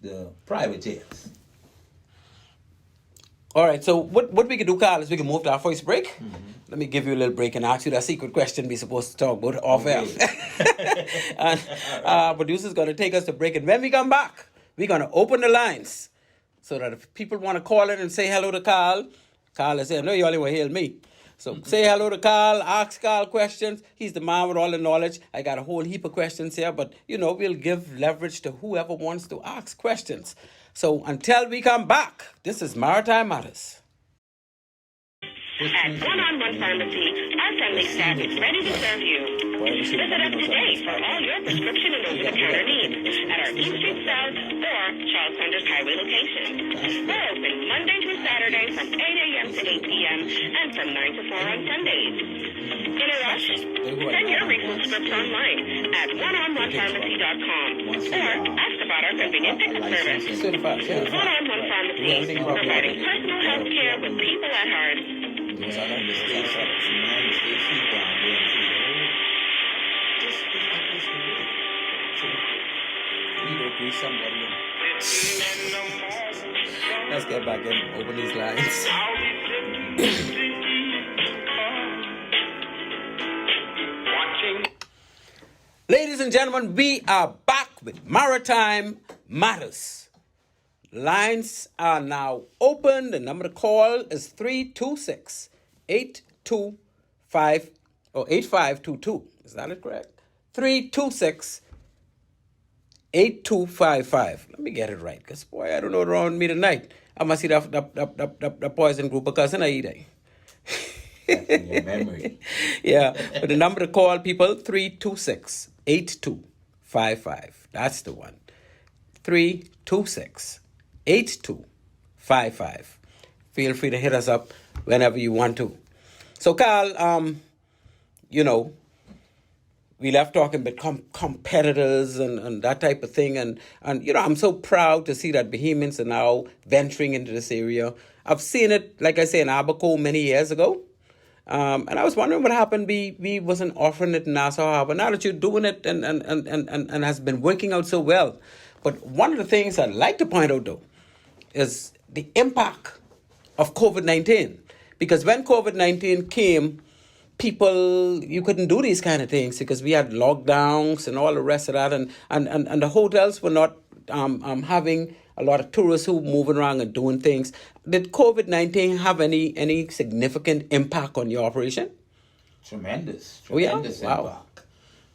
the privateers. All right, so what we can do, Carl, is we can move to our first break. Let me give you a little break and ask you that secret question we're supposed to talk about off air. And our producer's going to take us to break. And when we come back, we're going to open the lines so that if people want to call in and say hello to Carl is saying, no, you only want to hear me. So say hello to Carl, ask Carl questions. He's the man with all the knowledge. I got a whole heap of questions here, but, we'll give leverage to whoever wants to ask questions. So until we come back, this is Maritime Matters. At One-on-One Pharmacy, our friendly staff is ready to serve you. Visit us today for all your prescription and over-the-counter needs at our East Street South or Charles Sanders Highway location. We're open Monday through Saturday from 8 a.m. to 8 p.m. and from 9 to 4 on Sundays. In a rush? Send your refill scripts online at oneononepharmacy.com or ask about our convenient pickup service. One-on-One Pharmacy, providing personal health care with people at heart. Yes, I understand. Let's get back and open these lines. Ladies and gentlemen, we are back with Maritime Matters. Lines are now open. The number to call is 326-825-8522. Is that it correct? 326-8255. Let me get it right, because boy, I don't know around me tonight. I must see the poison group of cousin I eat. In your memory. Yeah, but the number to call, people, 326-8255. That's the one. 326-8255. Feel free to hit us up whenever you want to. So, Carl, we left talking about competitors and that type of thing. And I'm so proud to see that Bahamians are now venturing into this area. I've seen it, like I say, in Abaco many years ago. And I was wondering what happened. We wasn't offering it in Nassau Harbor. Now that you're doing it and has been working out so well. But one of the things I'd like to point out, though, is the impact of COVID-19. Because when COVID-19 came, people, you couldn't do these kind of things because we had lockdowns and all the rest of that, and the hotels were not having a lot of tourists who were moving around and doing things. Did COVID-19 have any significant impact on your operation? Tremendous Oh, yeah? impact. Wow.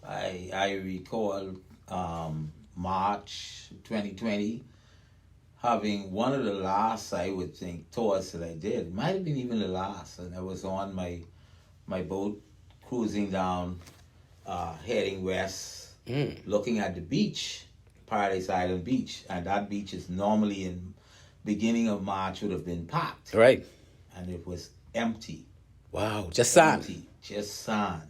I recall March 2020 having one of the last, I would think, tours that I did. It might have been even the last, and I was on my boat cruising down, heading west, looking at the beach, Paradise Island Beach, and that beach is normally in beginning of March would have been packed. Right. And it was empty. Wow, just sand. Empty, just sand.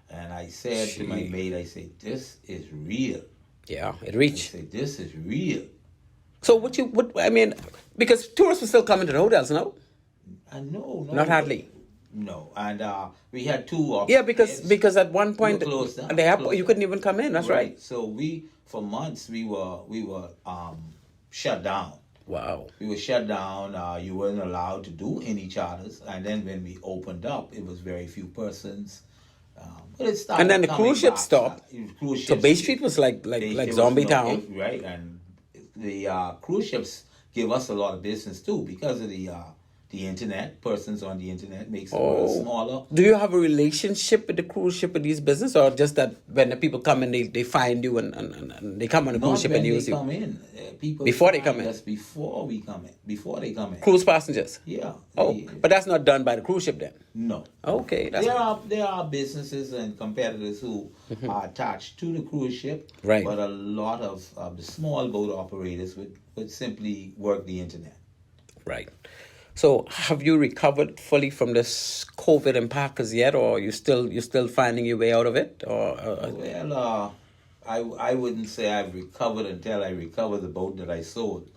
And I said to my mate, I said, this is real. Yeah, it I reached. said, this is real. So because tourists were still coming to the hotels, no? No. Not hardly. No, and we had two options. Yeah, because at one point We were closed down. the airport, you couldn't even come in. That's right. So for months we were shut down. Wow. We were shut down. You weren't allowed to do any charters. And then when we opened up, it was very few persons. But it started. And then the coming cruise ship back. stopped. Cruise So ships- Bay Street was like there was zombie no- town. right? And the cruise ships give us a lot of business too because of the internet. Persons on the internet makes the world smaller. Do you have a relationship with the cruise ship with these business, or just that when the people come in, they find you and they come on the cruise ship and use you? Come in. People Before they find come in? us before we come in. Before they come in. Cruise passengers? Yeah. But that's not done by the cruise ship then? No. Okay. There are businesses and competitors who are attached to the cruise ship. Right. But a lot of the small boat operators would simply work the internet. Right. So have you recovered fully from this COVID impact as yet, or you're still finding your way out of it? Well, I wouldn't say I've recovered until I recover the boat that I sold.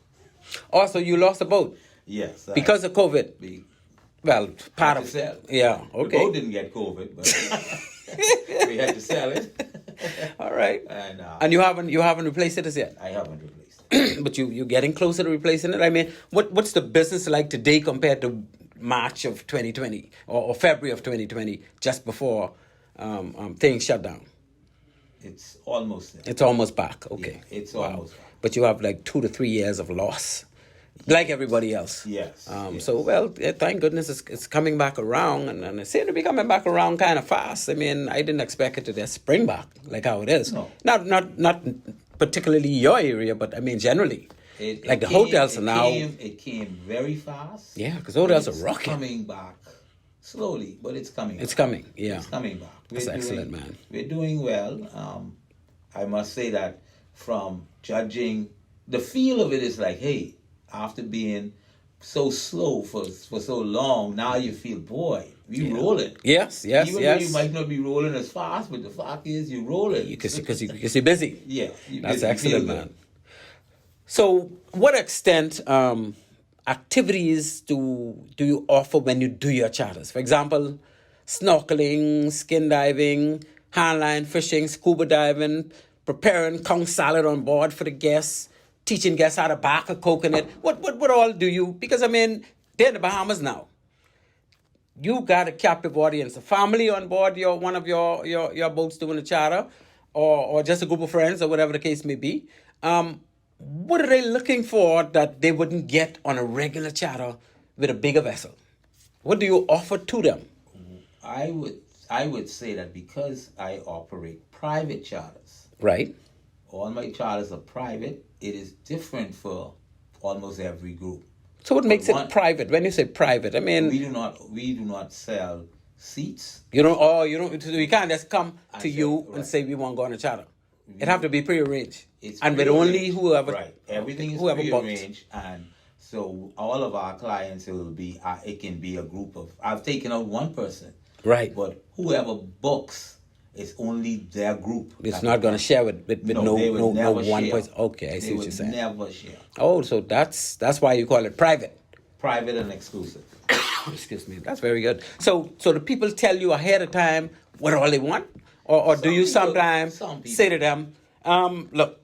Oh, so you lost the boat Yes. because of COVID? Well, part Had of to sell. yeah. The Okay. boat didn't get COVID, but we had to sell it. All right. And you haven't replaced it as yet. I haven't replaced it. But you're getting closer to replacing it. I mean, what's the business like today compared to March of 2020 or February of 2020, just before things shut down? It's almost there. It's almost back. Okay. Yeah, it's almost back. But you have like 2 to 3 years of loss, like everybody else. Yes. Yes. So, well, thank goodness it's coming back around, and it seems to be coming back around kind of fast. I mean, I didn't expect it to just spring back like how it is. No. Not particularly your area, but I mean generally. Like the hotels are now. It came very fast. Yeah, because hotels It's are rocking. coming back slowly, but it's coming. It's back. coming. Yeah. It's coming back. That's excellent, man. We're doing well. I must say that from judging, the feel of it is like, hey, after being so slow for so long, now you feel, boy, we rolling. Yes. Even though you might not be rolling as fast, but the fact is you're rolling. Because you're busy. Yeah. That's you excellent, feel man. good. So, what extent activities do you offer when you do your charters? For example, snorkeling, skin diving, handline fishing, scuba diving, preparing conch salad on board for the guests, teaching guests how to bake a coconut. What all do you? Because I mean, they're in the Bahamas now. You got a captive audience, a family on board one of your boats doing a charter, or just a group of friends, or whatever the case may be. What are they looking for that they wouldn't get on a regular charter with a bigger vessel? What do you offer to them? I would say that because I operate private charters, Right. all my charters are private. It is different for almost every group. So what makes One- it private? When you say private, I mean We do not sell seats. you can't just come to you and right. say we want to go on a charter. It have to be prearranged. It's And with only prearranged. whoever Right. Everything is whoever booked. prearranged, and so all of our clients it can be a group of. I've taken out one person. Right. But whoever books, it's only their group. It's not going to share with they would no never one share. person. Okay, I see They what you're would saying. never share. Oh, so that's why you call it private. Private and exclusive. Excuse me. That's very good. So the people tell you ahead of time what all they want, or do you sometimes some people. say to them, look,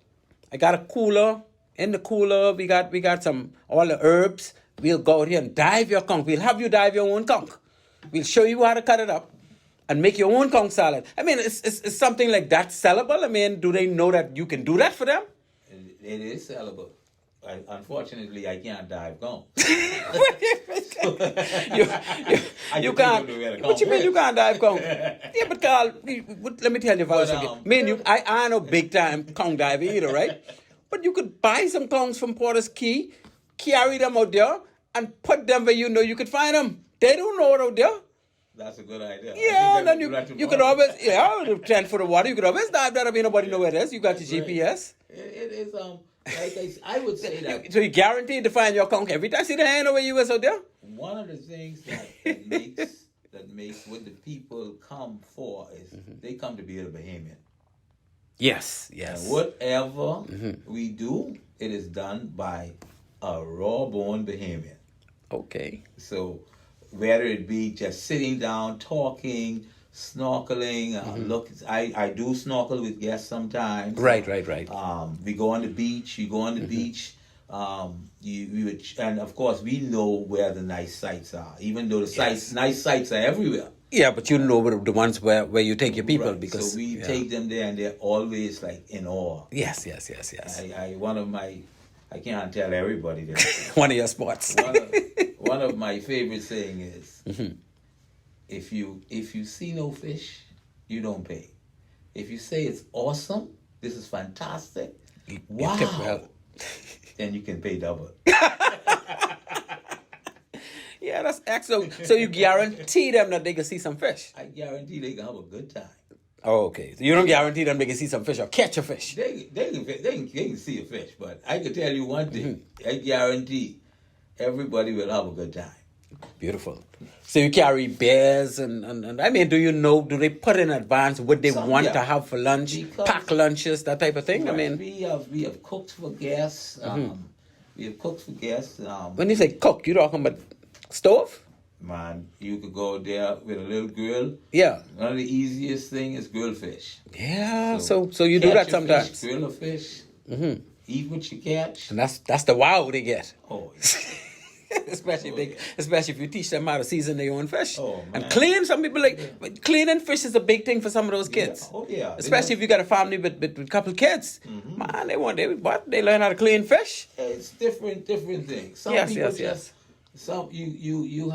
I got a cooler. In the cooler, we got some all the herbs. We'll go out here and dive your conch. We'll have you dive your own conch. We'll show you how to cut it up, and make your own conch salad. I mean, is something like that sellable? I mean, do they know that you can do that for them? It is sellable. Unfortunately, I can't dive conch. you can't. What you mean you can't dive conch? Yeah, but Carl, let me tell you, I know big time conch diver either, right? But you could buy some conchs from Porter's Key, carry them out there, and put them where you know you could find them. They don't know it out there. That's a good idea. Yeah, then you could always, 10 foot of water, you could always dive there. I mean, nobody know where it is. You got your GPS. It is, like I would say that. So you guaranteed to find your conch every time. See the hand over you is out there? One of the things that makes what the people come for is they come to be a Bahamian. Yes. And whatever we do, it is done by a raw-born Bahamian. Okay. So whether it be just sitting down, talking, snorkeling, look, I do snorkel with guests sometimes. Right. We go on the beach. You go on the beach. And of course we know where the nice sites are, even though nice sites are everywhere. Yeah, but you know the ones where you take your people because so we take them there and they're always like in awe. Yes. I can't tell everybody that. One of your spots. One of my favorite saying is, if you see no fish, you don't pay. If you say it's awesome, this is fantastic, wow, then you can pay double. Yeah, that's excellent. So you guarantee them that they can see some fish? I guarantee they can have a good time. Oh, okay. So you don't guarantee them they can see some fish or catch a fish? They can see a fish, but I can tell you one thing. I guarantee everybody will have a good time. Beautiful. So you carry bears and I mean, do they put in advance what they want to have for lunch, pack lunches, that type of thing? Right. I mean, we have cooked for guests. We have cooked for guests. When you say cook, you're talking about stove? Man, you could go there with a little grill. Yeah. One of the easiest thing is grill fish. Yeah. So you do that sometimes. Fish, grill a fish. Eat what you catch. And that's the wow they get. Oh. especially if you teach them how to season their own fish. Oh, man. And clean. Some people cleaning fish is a big thing for some of those kids. Yeah. Oh yeah. Especially if you got a family with a couple of kids. Man, they learn how to clean fish. It's different things. Some Yes. Some you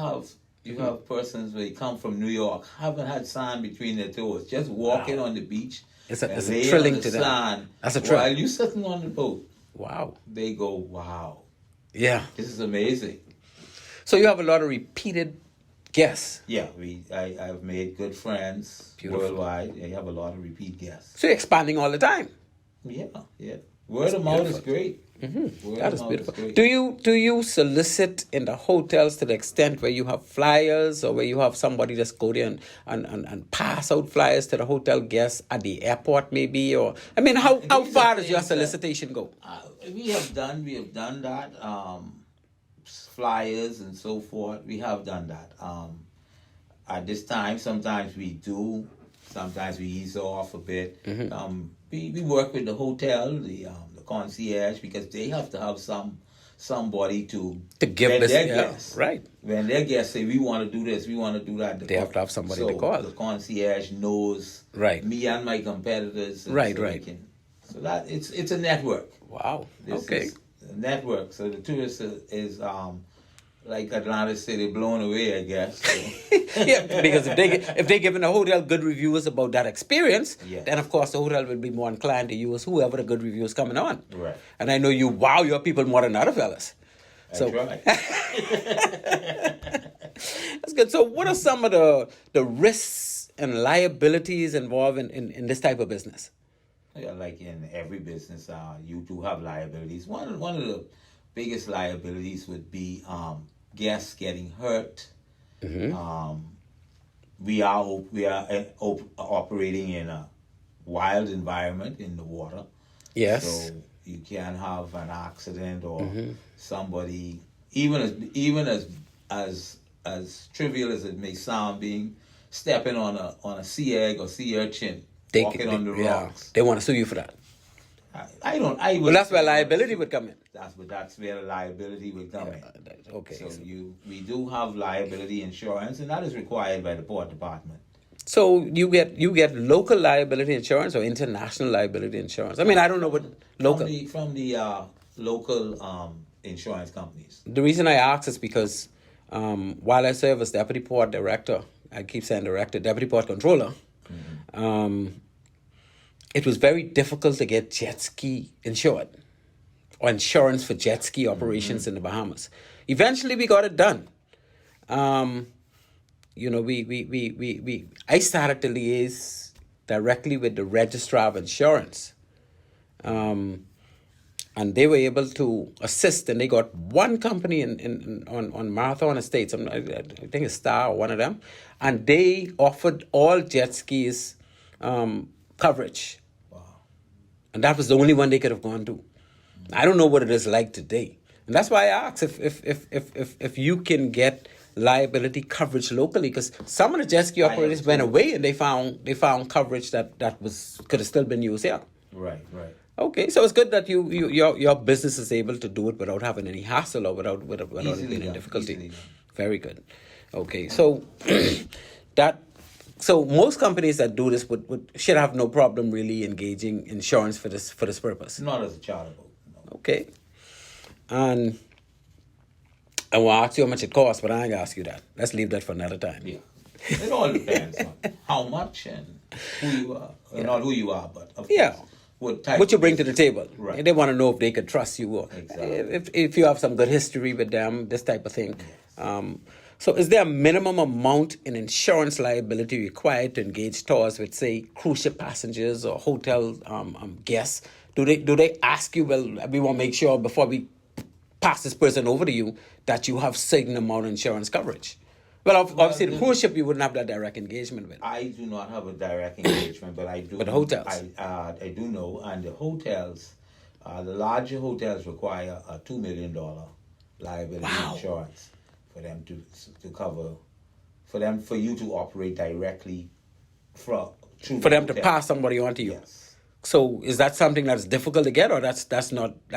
have persons where come from New York, haven't had sand between their toes, just walking on the beach. It's a thrilling to them. That's a thrill. While you sitting on the boat. Wow. They go, wow. Yeah. This is amazing. So you have a lot of repeated guests. Yeah, I've made good friends worldwide. I have a lot of repeat guests. So you're expanding all the time. Yeah. Word of mouth is great. That is beautiful. Do you solicit in the hotels to the extent where you have flyers or where you have somebody just go there and pass out flyers to the hotel guests at the airport maybe? Or I mean, how far does your solicitation go? We have done that. Flyers and so forth. We have done that. At this time, sometimes we do. Sometimes we ease off a bit. We work with the hotel, the concierge, because they have to have somebody to give this, their guests. Right. When their guests say, we want to do this, we want to do that, they have to have somebody to call. The concierge knows me and my competitors. Right. So that it's a network. Wow. This okay. is a network. So the tourist is like Atlanta City, blown away, I guess. So. Yeah, because if they giving the hotel good reviews about that experience, then of course the hotel will be more inclined to use whoever the good reviews coming on. Right. And I know you wow your people more than other fellas. So try. That's good. So what are some of the risks and liabilities involved in this type of business? Yeah, like in every business, you do have liabilities. One of the biggest liabilities would be guests getting hurt. We are operating in a wild environment in the water. Yes. So you can have an accident or somebody, even as trivial as it may sound, being stepping on a sea egg or sea urchin, walking on the rocks. They want to sue you for that. Well, that's where liability would come in. That's where the liability would come in. Okay. So we do have liability insurance, and that is required by the Port Department. So you get local liability insurance or international liability insurance? I mean, I don't know what local. From the local insurance companies. The reason I ask is because while I serve as deputy port director, I keep saying director, deputy port controller, it was very difficult to get jet ski insured or insurance for jet ski operations in the Bahamas. Eventually, we got it done. I started to liaise directly with the registrar of insurance. And they were able to assist, and they got one company on Marathon Estates, I think it's Star or one of them, and they offered all jet skis coverage. Wow. And that was the only one they could have gone to. I don't know what it is like today. And that's why I asked if you can get liability coverage locally, because some of the jet ski operators went away and they found coverage that could have still been used here. Right. Okay, so it's good that your business is able to do it without having any hassle or without it being in difficulty. Very good. Okay, so so most companies that do this should have no problem really engaging insurance for this purpose. Not as a charter boat. No. Okay, and I will ask you how much it costs, but I ain't gonna ask you that. Let's leave that for another time. Yeah, it all depends on how much and who you are. Not who you are, but of course. What you bring to the table. Right. They want to know if they could trust you or exactly. if you have some good history with them, this type of thing. Yes. So is there a minimum amount in insurance liability required to engage tours with, say, cruise ship passengers or hotel guests? Do they ask you, well, we want to make sure before we pass this person over to you that you have certain amount of insurance coverage? Well, obviously, the cruise ship you wouldn't have that direct engagement with. I do not have a direct engagement, but I do. But the hotels? I do know, and the hotels, the larger hotels require a $2 million liability insurance for them to cover, for you to operate directly through for them to pass somebody on to you. Yes. So is that something that's difficult to get, or that's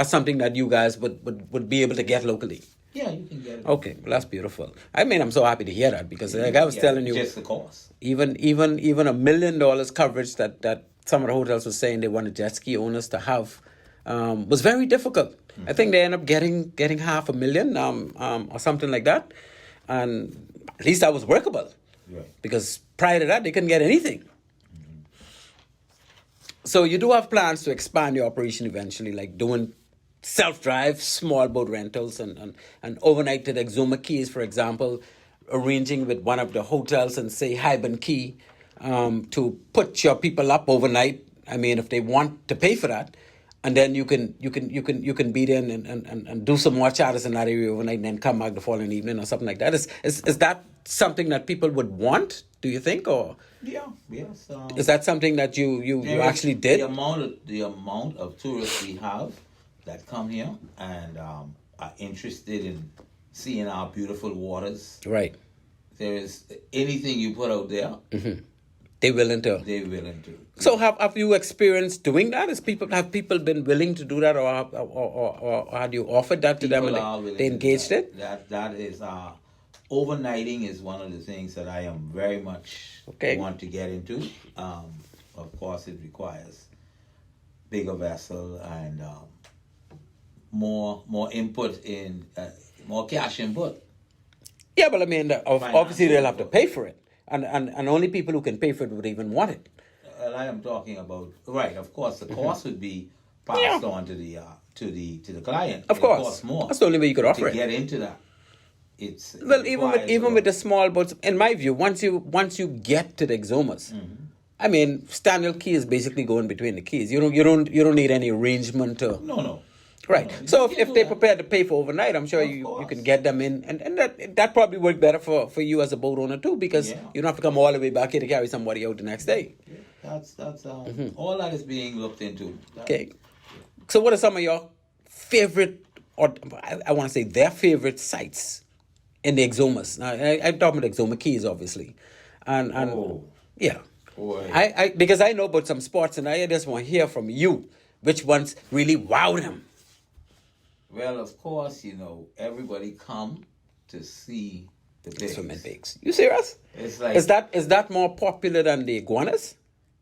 something that you guys would be able to get locally? Yeah, you can get it. Okay, well, that's beautiful. I mean, I'm so happy to hear that because, like I was telling you, just the cost. Even $1 million coverage that some of the hotels were saying they wanted jet ski owners to have was very difficult. Mm-hmm. I think they end up getting $500,000 or something like that, and at least that was workable. Right. Because prior to that, they couldn't get anything. Mm-hmm. So you do have plans to expand your operation eventually, like doing self-drive, small boat rentals, and overnight to the Exuma Keys, for example, arranging with one of the hotels and say Highburn Key to put your people up overnight. I mean, if they want to pay for that, and then you can be there and do some more charters in that area overnight, and then come back the following evening or something like that. Is that something that people would want? Do you think, or yes? Is that something that you actually did? The amount of tourists we have that come here and are interested in seeing our beautiful waters. Right. There is anything you put out there. Mm-hmm. They're willing to. So have you experienced doing that? Have people been willing to do that, or had you offered that to them and they engaged it? That is overnighting is one of the things that I am very much want to get into. Of course, it requires bigger vessel and more input in more cash input. Yeah, but I mean, obviously they'll have to pay for it, and only people who can pay for it would even want it. I am talking about Of course, the cost would be passed on to the client. Of course, more. That's the only way you could offer it. To get into that, even with the small boats. In my view, once you get to the Exumas, I mean, Stanley Key is basically going between the keys. You don't need any arrangement to. No. Right. So if they're prepared to pay for overnight, I'm sure you can get them in, and that probably work better for you as a boat owner too, because you don't have to come all the way back here to carry somebody out the next day. Yeah. That's all that is being looked into. Okay. So what are some of your favorite, or I want to say their favorite sites in the Exumas? Now I'm talking about Exuma Keys, obviously, and yeah. Boy. I because I know about some spots, and I just want to hear from you which ones really wowed them. Well, of course, everybody come to see The pigs. Swimming pigs. You serious? It's like Is that more popular than the iguanas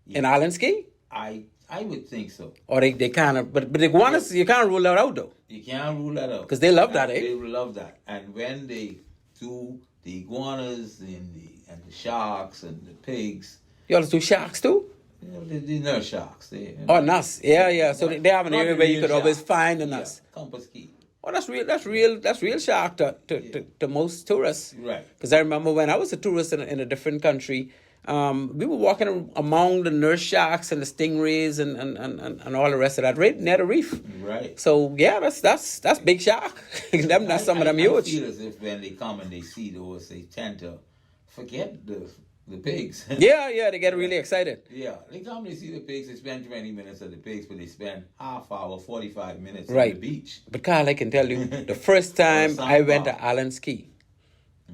in Island Ski? I would think so. Or they kind of, but the iguanas, you can't rule that out though. You can't rule that out. Because they love that, eh? They love that. And when they do the iguanas and the sharks and the pigs, You also do sharks too? the nurse sharks. Oh, nurse. Yeah. So they have an area where you could always find a nurse. Compass key. Oh, that's real shark to most tourists. Right. Because I remember when I was a tourist in a different country, we were walking among the nurse sharks and the stingrays and all the rest of that right near the reef. Right. So yeah, that's big shark. That's some of them huge. I feel as if when they come and they see those, they tend to forget the pigs. Yeah, they get really excited. Yeah, they come, they see the pigs, they spend 20 minutes at the pigs, but they spend half hour, 45 minutes on the beach. But Carl, I can tell you, the first time I went to Island Ski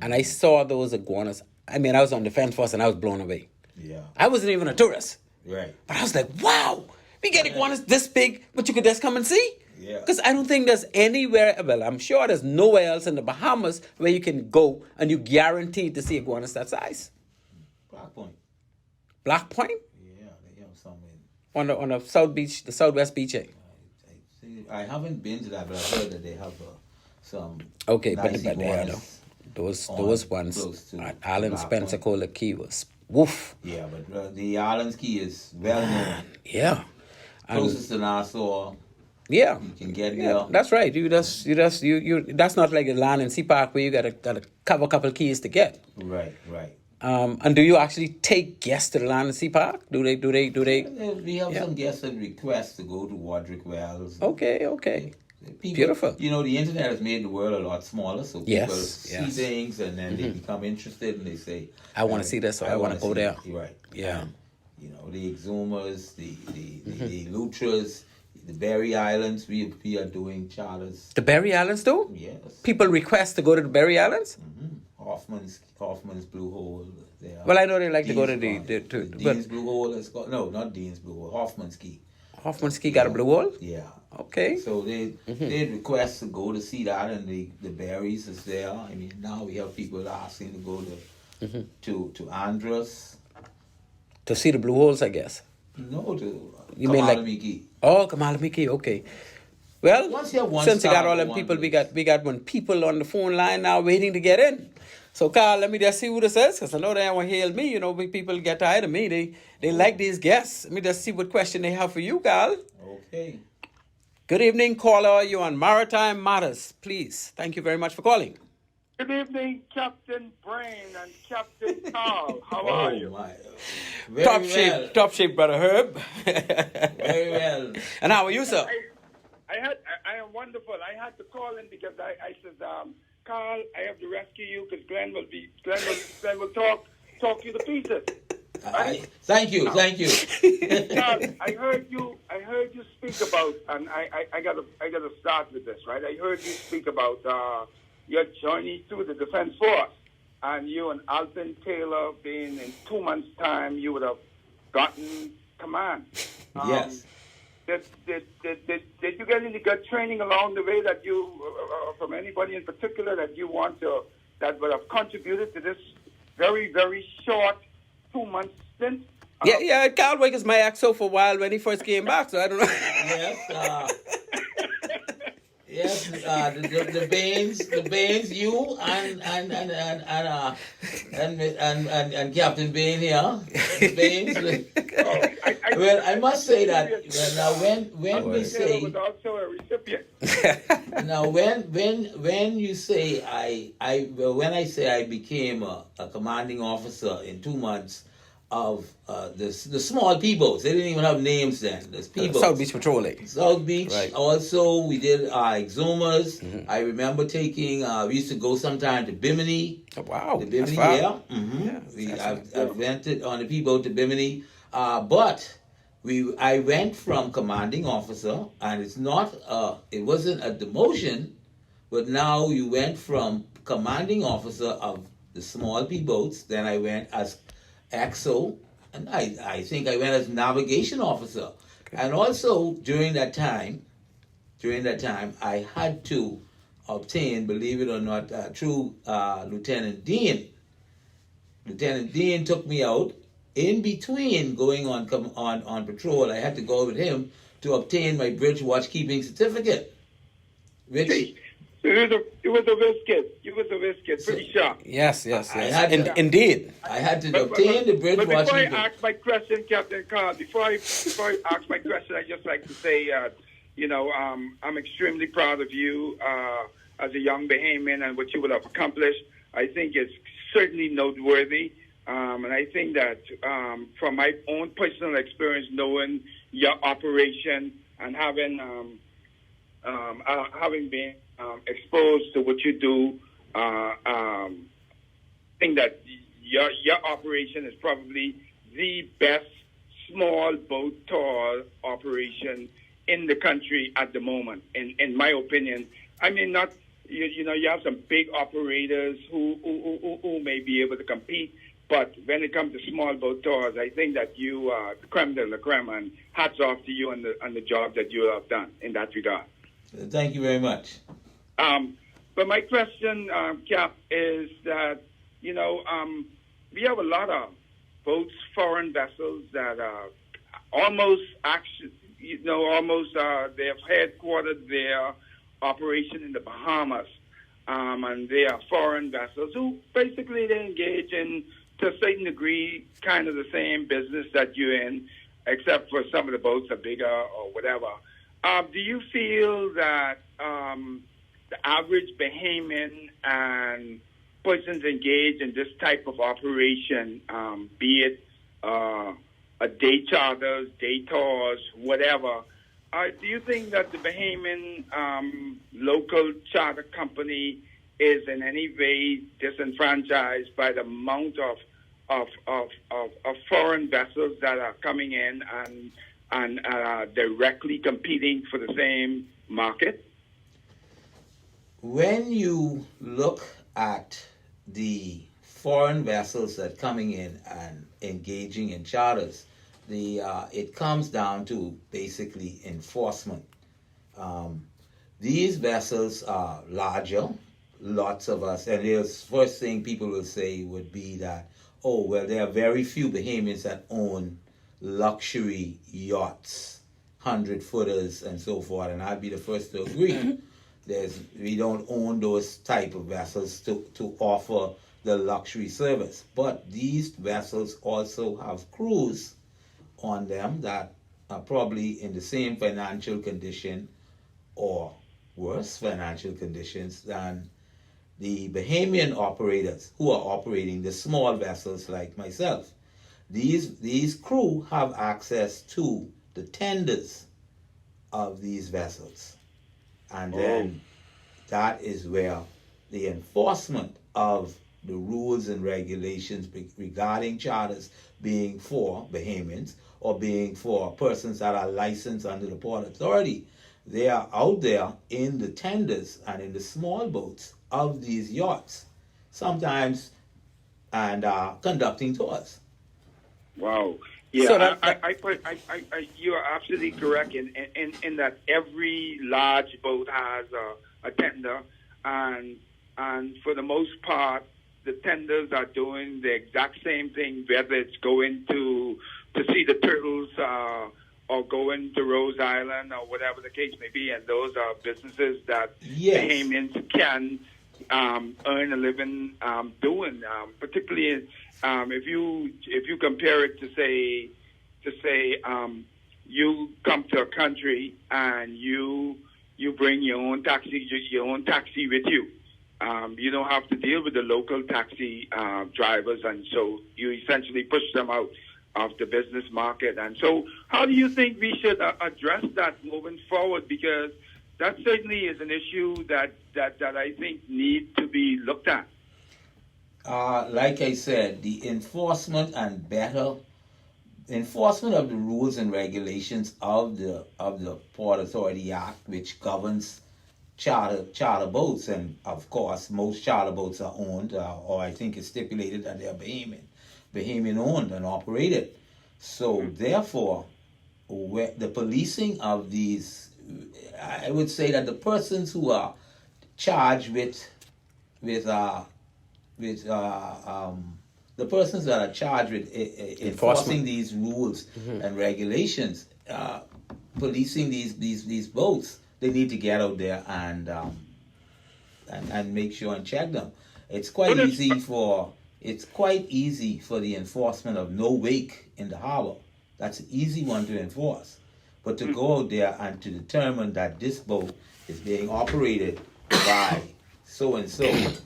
and I saw those iguanas, I mean, I was on the fence first and I was blown away. Yeah. I wasn't even a tourist. Right. But I was like, wow, we get iguanas this big, but you could just come and see? Yeah. Because I don't think there's anywhere, well, I'm sure there's nowhere else in the Bahamas where you can go and you guaranteed to see iguanas that size. Black Point. Black Point? Yeah, they have some in. On the South Beach, the Southwest Beach, eh? I haven't been to that, but I've heard that they have some. Okay, nice but they are iguanas those ones close to at Island Black Pensacola Key was woof. Yeah, but the Island Ski is well known. Yeah. Closest to Nassau. Yeah. You can get Yeah, there. that's right. You that's not like a land and sea park where you gotta cover a couple of keys to get. Right. And do you actually take guests to the land and sea park? Do they? We have some guests that request to go to Wadrick Wells. Okay. People, Beautiful. You know, the internet has made the world a lot smaller, so people see yes. things and then they become interested and they say, I want to see this, so I want to go there. Right. Yeah. And, you know, the Exumas, the Lutras, the Berry Islands, we are doing charters. The Berry Islands too? Yes. People request to go to the Berry Islands? Hoffman's Blue Hole. Well, I know they like to go to Dean's Blue Hole is called, no, not Dean's Blue Hole, Hoffman's Key. Hoffman Ski got a blue hole? Yeah. Okay. So they request to go to see that, and the berries is there. I mean, now we have people asking to go to Andros. To see the blue holes, I guess. No, to You mean like Kamalamiki. Oh, Kamalamiki, okay. Well, Once you have one since you got star, all them one people, place. we got one people on the phone line now waiting to get in. So, Carl, let me just see who this is, because I know they want to hail me. You know, people get tired of me. They like these guests. Let me just see what question they have for you, Carl. Okay. Good evening, caller. You're on Maritime Matters. Please. Thank you very much for calling. Good evening, Captain Brain and Captain Carl. How are you? My, very Top shape, brother Herb. Very well. And how are you, sir? I am wonderful. I had to call in because I said, Carl, I have to rescue you because Glenn will talk you to pieces. Right? Thank you. Carl, I heard you speak about, and I gotta start with this, right? I heard you speak about your journey through the Defense Force, and you and Alvin Taylor being in 2 months' time, you would have gotten command. Yes. Did you get any good training along the way that you, from anybody in particular, that you want to, that would have contributed to this very, very short 2 month stint? Yeah, Carl Wake is my XO for a while when he first came back, so I don't know. Yes, the Baines, you and Captain Bain here. The Baines. Well, I must say that now when we say was also a recipient. now when you say when I say I became a commanding officer in 2 months of the small P-boats. They didn't even have names then. There's P-boats. South Beach Patrol. South Beach. Right. Also, we did Exumas. I remember taking, we used to go sometime to Bimini. Oh, wow. The Bimini, that's yeah. I've rented on the P-boat to Bimini. But I went from commanding officer, and it wasn't a demotion, but now you went from commanding officer of the small P-boats, then I went as XO, and I think I went as navigation officer. Okay. And also during that time, I had to obtained, believe it or not, through Lieutenant Dean. Lieutenant Dean took me out. In between going on patrol, I had to go with him to obtain my bridge watch keeping certificate. Which it was a biscuit. It was a biscuit. Pretty sharp. Yes. Indeed. I had to obtain the bridge watch. Before I ask my question, Captain Carl, before I ask my question, I just like to say, I'm extremely proud of you as a young Bahamian and what you would have accomplished. I think it's certainly noteworthy. And I think that from my own personal experience, knowing your operation and having been exposed to what you do, I think that your operation is probably the best small boat tour operation in the country at the moment, in my opinion. I mean, not you have some big operators who may be able to compete, but when it comes to small boat tours, I think that you are the creme de la creme, and hats off to you on the job that you have done in that regard. Thank you very much. But my question, Cap, is that we have a lot of boats, foreign vessels that are almost they have headquartered their operation in the Bahamas, and they are foreign vessels who basically they engage in, to a certain degree, kind of the same business that you're in, except for some of the boats are bigger or whatever. Do you feel that the average Bahamian and persons engaged in this type of operation, be it a day charters, day tours, whatever, do you think that the Bahamian local charter company is in any way disenfranchised by the amount of foreign vessels that are coming in and directly competing for the same market? When you look at the foreign vessels that are coming in and engaging in charters, it comes down to basically enforcement. These vessels are larger. Lots of us, and the first thing people will say would be that, there are very few Bahamians that own luxury yachts, 100-footers and so forth, and I'd be the first to agree. We don't own those type of vessels to offer the luxury service. But these vessels also have crews on them that are probably in the same financial condition or worse financial conditions than the Bahamian operators who are operating the small vessels like myself. These crew have access to the tenders of these vessels. And then that is where the enforcement of the rules and regulations regarding charters being for Bahamians or being for persons that are licensed under the Port Authority, they are out there in the tenders and in the small boats of these yachts, sometimes, and conducting tours. Wow. Yeah, you are absolutely correct in that every large boat has a tender, and for the most part, the tenders are doing the exact same thing, whether it's going to see the turtles or going to Rose Island or whatever the case may be, and those are businesses that Bahamians can earn a living doing, particularly if you compare it to say you come to a country and you bring your own taxi with you. You don't have to deal with the local taxi drivers, and so you essentially push them out of the business market. And so how do you think we should address that moving forward? Because that certainly is an issue that I think needs to be looked at. Like I said, the enforcement and better enforcement of the rules and regulations of the Port Authority Act, which governs charter boats, and of course most charter boats are owned, or I think it's stipulated that they are Bahamian owned and operated. So therefore, the policing of these, I would say that the persons who are charged with the persons that are charged with enforcing these rules and regulations, policing these boats. They need to get out there and make sure and check them. It's quite easy for the enforcement of no wake in the harbor. That's an easy one to enforce. But to go out there and to determine that this boat is being operated by so and so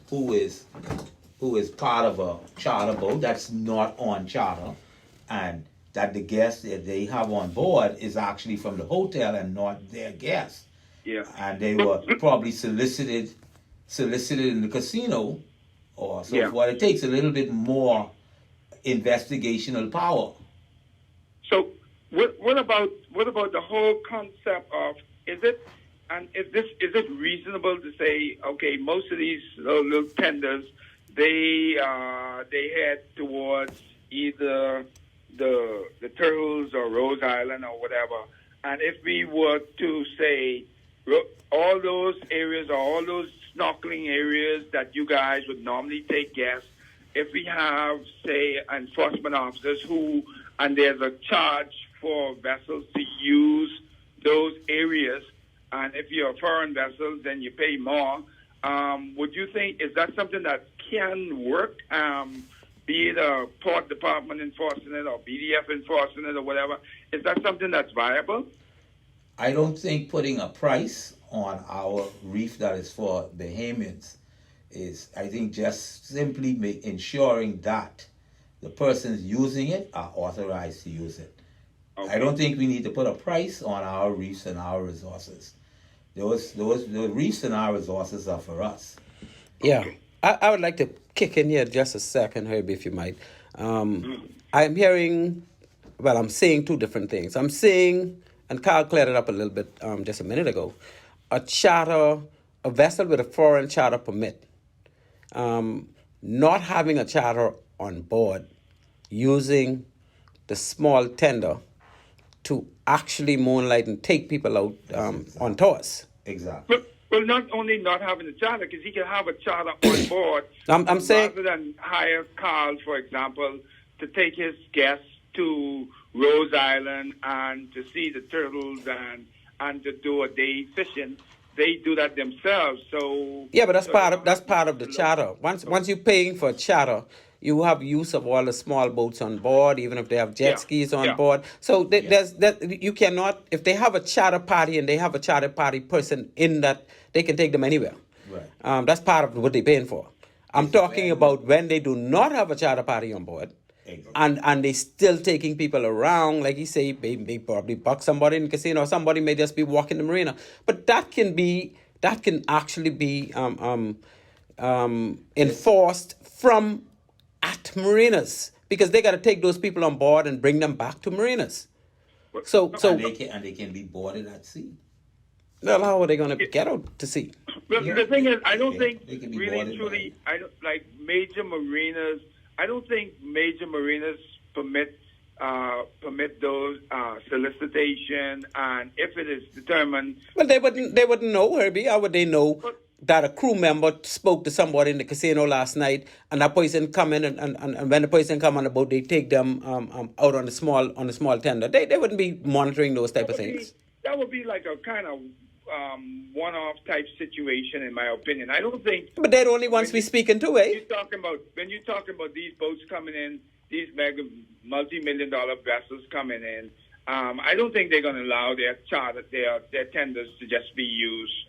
who is part of a charter boat that's not on charter, and that the guests that they have on board is actually from the hotel and not their guests. Yeah. And they were probably solicited in the casino or so forth. It takes a little bit more investigational power. So what about the whole concept of is it reasonable to say, okay, most of these little tenders they head towards either the Turtles or Rose Island or whatever, and if we were to say all those areas or all those snorkeling areas that you guys would normally take guests, if we have, say, enforcement officers and there's a charge for vessels to use those areas, and if you're a foreign vessel, then you pay more. Would you think, is that something that can work? Be it a port department enforcing it or BDF enforcing it or whatever. Is that something that's viable? I don't think putting a price on our reef that is for Bahamians is, I think, just simply ensuring that the persons using it are authorized to use it. Okay. I don't think we need to put a price on our reefs and our resources. The reefs and our resources are for us. Yeah. I would like to kick in here just a second, Herbie, if you might. I'm saying two different things. I'm saying, and Carl cleared it up a little bit just a minute ago, a vessel with a foreign charter permit, not having a charter on board, using the small tender to actually moonlight and take people out on tours. Exactly. Well, not only not having a charter, because he can have a charter on board. I'm saying, rather than hire Carl, for example, to take his guests to Rose Island and to see the turtles and to do a day fishing. They do that themselves. So yeah, but that's part of the charter. Once you're paying for a charter, you have use of all the small boats on board, even if they have jet skis on board. So there's that you cannot, if they have a charter party and they have a charter party person in that, they can take them anywhere. Right. That's part of what they're paying for. I'm talking about when they do not have a charter party on board. Exactly. And they still taking people around, like you say, they probably buck somebody in the casino, or somebody may just be walking the marina. But that can actually be enforced from at marinas, because they got to take those people on board and bring them back to marinas. And they can be boarded at sea. Well, how are they going to get out to sea? Well, the thing is, I don't think really truly, I don't like major marinas. I don't think major marinas permit those solicitation, and if it is determined. Well, they wouldn't know, Herbie. How would they know that a crew member spoke to somebody in the casino last night, and that person come in and when the person come on the boat, they take them out on the small tender. They wouldn't be monitoring those type of things. That would be like a kind of one-off type situation, in my opinion. I don't think. But they're the only ones we speaking to, eh? When you're talking about these boats coming in, these mega multi-million-dollar vessels coming in, I don't think they're going to allow their tenders to just be used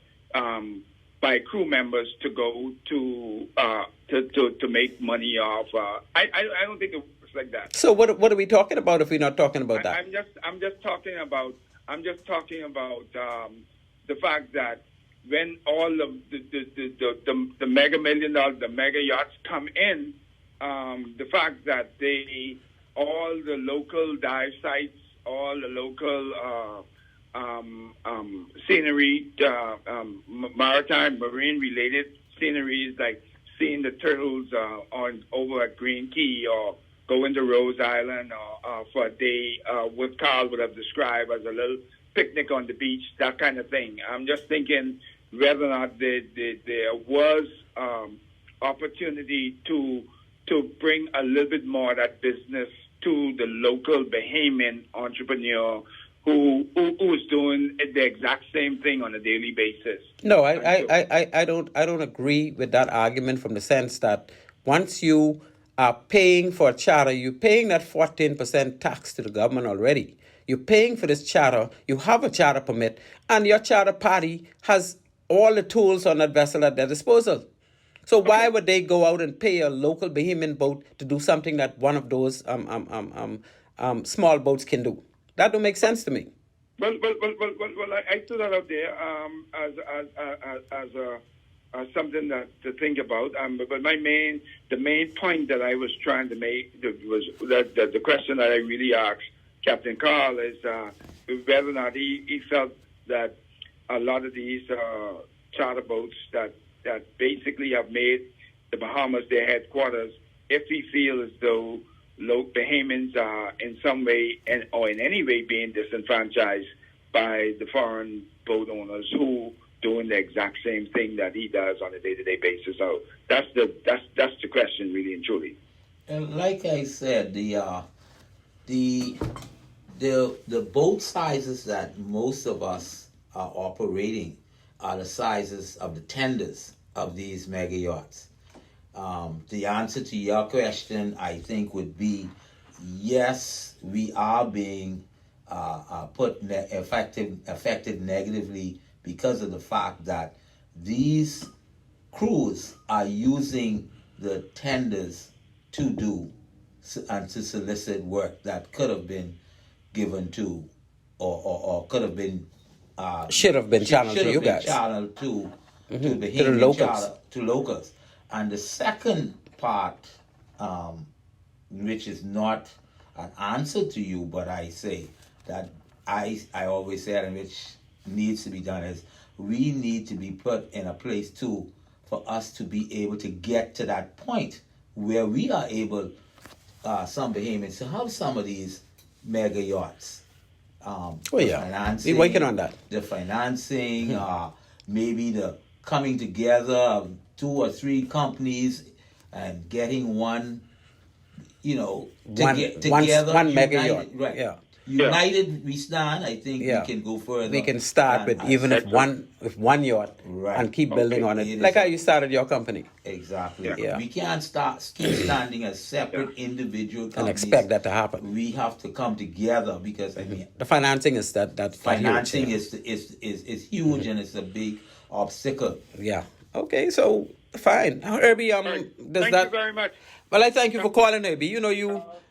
by crew members to go to make money off. I don't think it works like that. So what are we talking about if we're not talking about that? I'm just talking about the fact that when all of the mega $1 million, the mega yachts come in, the fact that all the local dive sites, all the local scenery, maritime, marine-related sceneries, like seeing the turtles over at Green Key or going to Rose Island or for a day, what Carl would have described as a little picnic on the beach, that kind of thing. I'm just thinking whether or not there was opportunity to bring a little bit more of that business to the local Bahamian entrepreneur who is doing the exact same thing on a daily basis. No, I don't agree with that argument from the sense that once you are paying for a charter, you're paying that 14% tax to the government already. You're paying for this charter, you have a charter permit, and your charter party has all the tools on that vessel at their disposal. So why would they go out and pay a local Bahamian boat to do something that one of those small boats can do? That don't make sense to me. Well, I threw that out there as something to think about. But the main point that I was trying to make was that the question that I really asked Captain Carl is whether or not he felt that a lot of these charter boats that basically have made the Bahamas their headquarters, if he feels as though Bahamians are in some way or in any way being disenfranchised by the foreign boat owners who doing the exact same thing that he does on a day-to-day basis. So that's the question, really and truly. And like I said, the boat sizes that most of us are operating are the sizes of the tenders of these mega yachts. The answer to your question, I think, would be yes, we are being affected negatively because of the fact that these crews are using the tenders to do and to solicit work that could have been given to or could have been should have been channeled to you guys. Channeled to the locals. To locals. And the second part, which is not an answer to you, but I say that I always say, and which needs to be done, is we need to be put in a place too for us to be able to get to that point where we are able, some Bahamians, to have some of these mega yachts. We're working on that. The financing, maybe the coming together of 2 or 3 companies and getting one, together. One mega yacht. Right. Yeah. United we stand. I think we can go further. We can start with even if one yacht and keep building on it. Like how you started your company. Exactly. Yeah. We can't keep standing as separate individual companies and expect that to happen. We have to come together because the financing is that financing huge, is huge and it's a big obstacle. Yeah. Okay, so fine. Herbie, Thank you very much. Well, I thank you for calling, Herbie.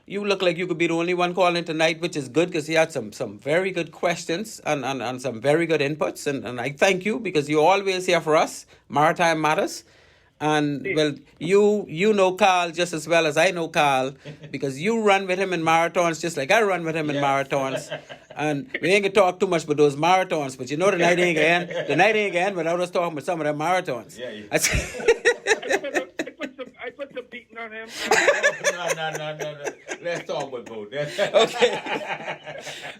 You look like you could be the only one calling tonight, which is good because he had some very good questions and some very good inputs. And I thank you because you're always here for us, Maritime Matters. And, well, you know Carl just as well as I know Carl because you run with him in marathons just like I run with him in marathons. And we ain't going to talk too much about those marathons, but the night ain't going to end. The night ain't going to end without us talking about some of them marathons. I put some beating on him. No. Let's talk about both. Okay.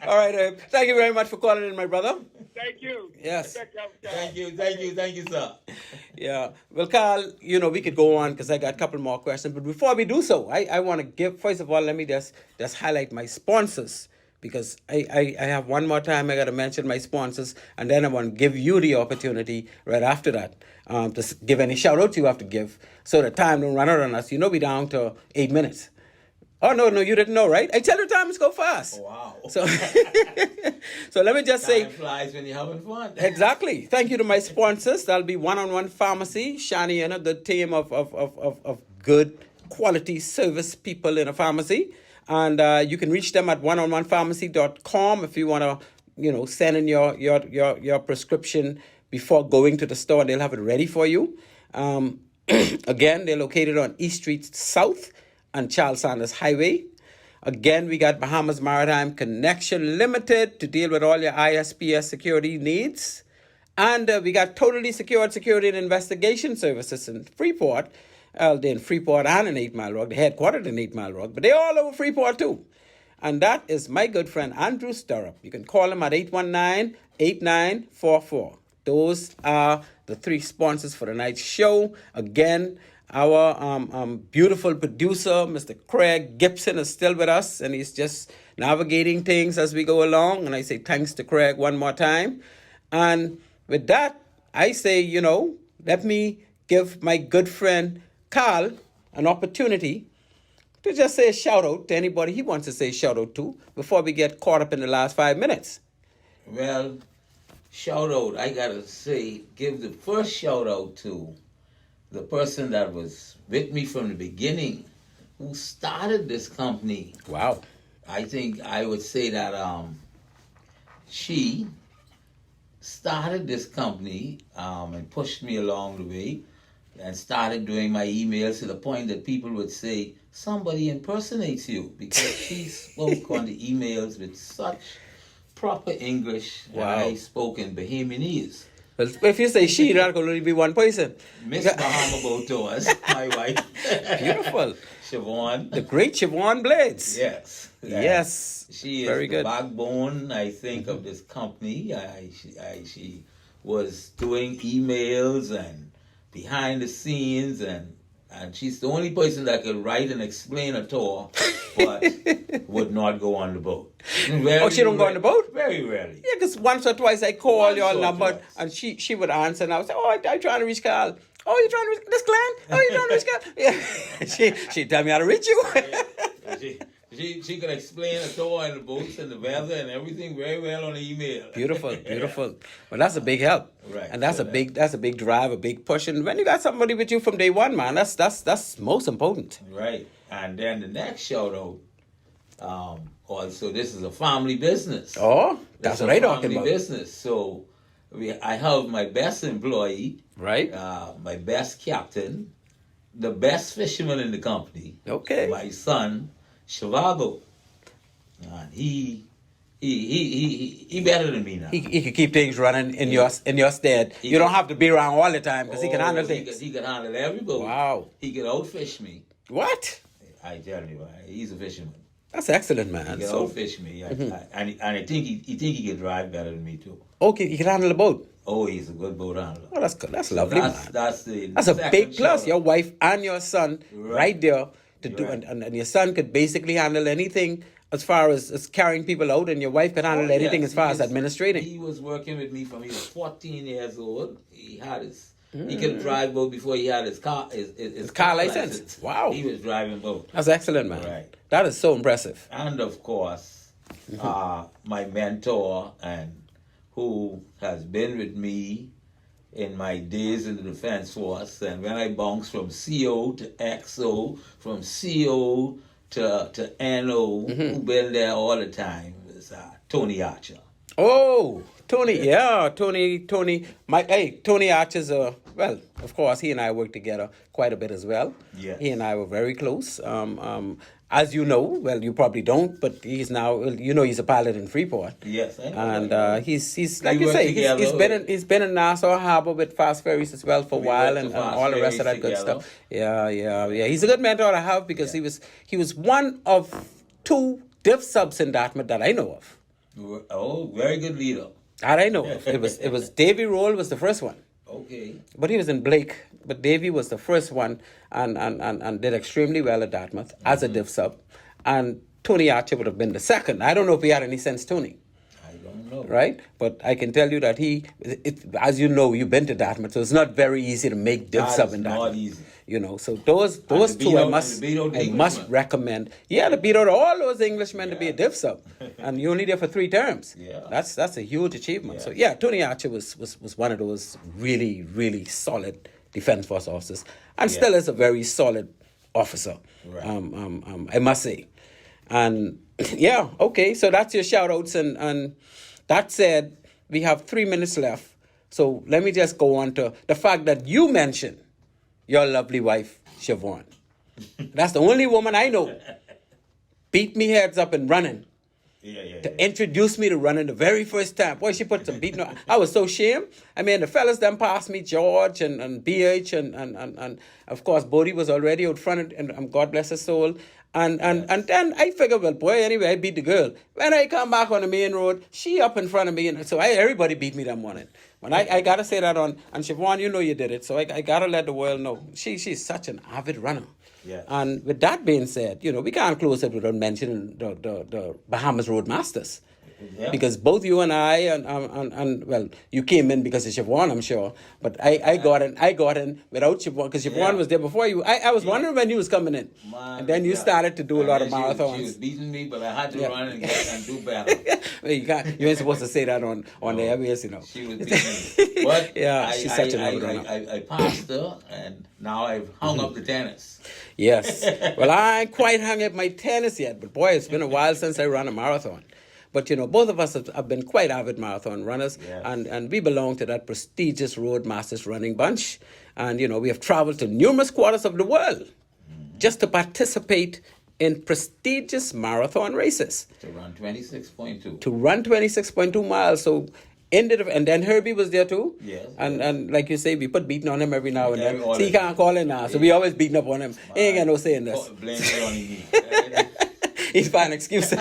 All right. Thank you very much for calling in, my brother. Thank you. Yes. Thank you, sir. Yeah. Well, Carl, we could go on because I got a couple more questions. But before we do so, I want to give, first of all, let me just highlight my sponsors because I have one more time I got to mention my sponsors, and then I want to give you the opportunity right after that to give any shout-outs you have to give so the time don't run out on us. We're down to 8 minutes. Oh, no, you didn't know, right? I tell you time is go fast. Oh, wow. So, so let me just say... Time flies when you're having fun. Exactly. Thank you to my sponsors. That'll be One-on-One Pharmacy, Shani and a good team of good quality service people in a pharmacy. And you can reach them at oneononepharmacy.com if you want to, send in your prescription before going to the store. They'll have it ready for you. Again, they're located on East Street South and Charles Sanders Highway. Again, we got Bahamas Maritime Connection Limited to deal with all your ISPS security needs. And we got totally secured security and investigation services in Freeport. They're in Freeport and in 8 Mile Rock. They're headquartered in 8 Mile Rock, but they're all over Freeport too. And that is my good friend Andrew Stirrup. You can call him at 819-8944. those are the three sponsors for tonight's show. Again, our beautiful producer, Mr. Craig Gibson, is still with us, and he's just navigating things as we go along. And I say thanks to Craig one more time. And with that, I say, let me give my good friend Carl an opportunity to just say a shout out to anybody he wants to say shout out to before we get caught up in the last 5 minutes. Well, shout out, I gotta say, give the first shout out to the person that was with me from the beginning, who started this company. Wow. I think I would say that she started this company and pushed me along the way and started doing my emails to the point that people would say, somebody impersonates you, because she spoke on the emails with such proper English. Wow. And I spoke in Bahamians. Well, if you say she, that could only be one person. Miss Bahama Botoas, my wife. Beautiful. Siobhan. The great Siobhan Blades. Yes. Yes. She is very the good. backbone, I think, of this company. She was doing emails and behind the scenes, and she's the only person that could write and explain a tour, but would not go on the boat. She don't go on the boat? Very rarely. Yeah, because once or twice I call Once your or number, twice. and she would answer, and I would say, I'm trying to reach Carl. Oh, you're trying to reach this Glenn? Oh, you're trying to reach Carl? Yeah. She'd tell me how to reach you. She could explain a tour and the boats and the weather and everything very well on email. Beautiful. Well, that's a big help. Right. And that's a big drive, a big push. And when you got somebody with you from day one, man, that's most important. Right. And then the next shout out, also this is a family business. Oh, that's It's what a I'm talking family about. business. So I have my best employee, Right. my best captain, the best fisherman in the company. Okay. My son, Shivago. And he better than me now. He could keep things running in your stead. You don't have to be around all the time because he can handle things. He can handle every boat. Wow. He can outfish me. What? I tell you, he's a fisherman. That's excellent, He man. can So, outfish me. And I think he can drive better than me too. okay, he can handle the boat. Oh, he's a good boat handler. Oh, that's good. That's lovely, man. That's That's a big plus. Your wife and your son right there to do, Right. and your son could basically handle anything as far as carrying people out, and your wife could handle anything as far as administrating. He was working with me from he was 14 years old. He had he could drive boat before he had his car car license. Wow. He was driving boat. That's excellent, man. Right. That is so impressive. And of course, my mentor and who has been with me in my days in the Defense Force, and when I bounced from CO to XO, from CO to NO, who been there all the time, was Tony Archer. Oh, Tony, yeah, Tony. Tony Archer's well, of course, he and I worked together quite a bit as well. Yes. He and I were very close. As you know, well, you probably don't, but he's now, he's a pilot in Freeport. Yes, I know. And he's like We you work say, together. he's been in Nassau Harbor with Fast Ferries as well for a We while, worked and for Fast all the rest of that Ferries good together. stuff. Yeah. He's a good mentor to have because he was one of 2 div subs in Dartmouth that I know of. Oh, very good leader. That I know of. It was Davy Roll was the first one. Okay. But he was in Blake. But Davy was the first one and did extremely well at Dartmouth as a div sub. And Tony Archer would have been the second. I don't know if he had any sense, Tony. I don't know. Right? But I can tell you that as you know, you've been to Dartmouth, so it's not very easy to make div That sub is in not Dartmouth. easy. So those to 2 beat I out- must to beat out the Englishmen. recommend. Yeah, to beat out all those Englishmen to be a div sub. And you're only there for 3 terms. Yeah. That's a huge achievement. Yeah. So yeah, Tony Archer was one of those really, really solid Defense Force officers. And still is a very solid officer. Right. I must say. And yeah, okay, so that's your shout outs. And that said, we have 3 minutes left. So let me just go on to the fact that you mentioned your lovely wife, Siobhan. That's the only woman I know beat me heads up and running. To introduce me to running the very first time. Boy, she put some beating on. I was so ashamed. I mean, the fellas then passed me, George and BH and of course, Bodie was already out front, and God bless his soul. And then I figured, well, boy, anyway, I beat the girl. When I come back on the main road, she up in front of me, and so everybody beat me that morning. When I gotta say that on, and Siobhan, you know you did it, so I gotta let the world know. She's such an avid runner. Yeah. And with that being said, we can't close it without mentioning the Bahamas Roadmasters. Yeah. Because both you and I and well, you came in because of Siobhan, I'm sure. But I got in without Siobhan because Siobhan was there before you. I was wondering when you was coming in, and then you started to do a lot of marathons. She was beating me, but I had to run and do better. Well, you ain't supposed to say that on the airways, She was beating me, but she's such an avid runner. I passed her, and now I've hung up the tennis. Yes. Well, I ain't quite hung up my tennis yet, but boy, it's been a while since I ran a marathon. But, both of us have been quite avid marathon runners, yes. and we belong to that prestigious Roadmasters running bunch. And, we have traveled to numerous quarters of the world just to participate in prestigious marathon races. To run 26.2. To run 26.2 miles. So, and then Herbie was there too. Yes. And like you say, we put beating on him every now and then. All See, he can't call in now, so we always beating up on him. He ain't got no say in this. Blame it on me. He's finding excuses.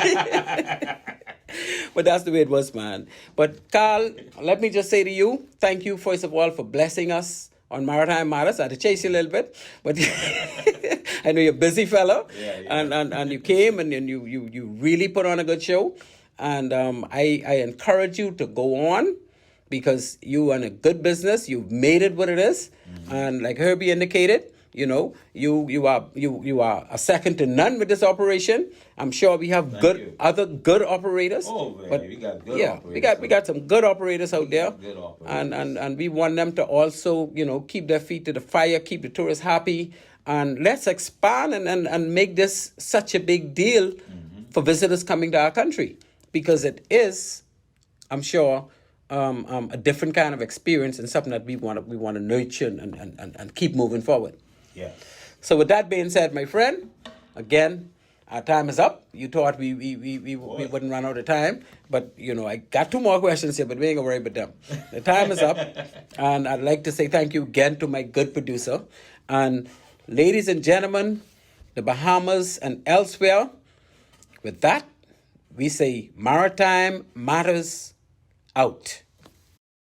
But that's the way it was, man. But Carl, let me just say to you, thank you first of all for blessing us on Maritime Matters. I had to chase you a little bit, but I know you're a busy fellow, and you came and you really put on a good show, and I encourage you to go on because you are in a good business. You've made it what it is, and like Herbie indicated, you are a second to none with this operation. I'm sure we have other good operators. Oh, man, but we got good operators. we got some good operators out there. Good operators. And we want them to also, keep their feet to the fire, keep the tourists happy, and let's expand and make this such a big deal for visitors coming to our country, because it is, I'm sure, a different kind of experience and something that we want to nurture and keep moving forward. Yeah. So with that being said, my friend, again, our time is up. You thought we wouldn't run out of time, but I got two more questions here, but we ain't gonna worry about them. The time is up, and I'd like to say thank you again to my good producer, and ladies and gentlemen, the Bahamas and elsewhere. With that, we say Maritime Matters out.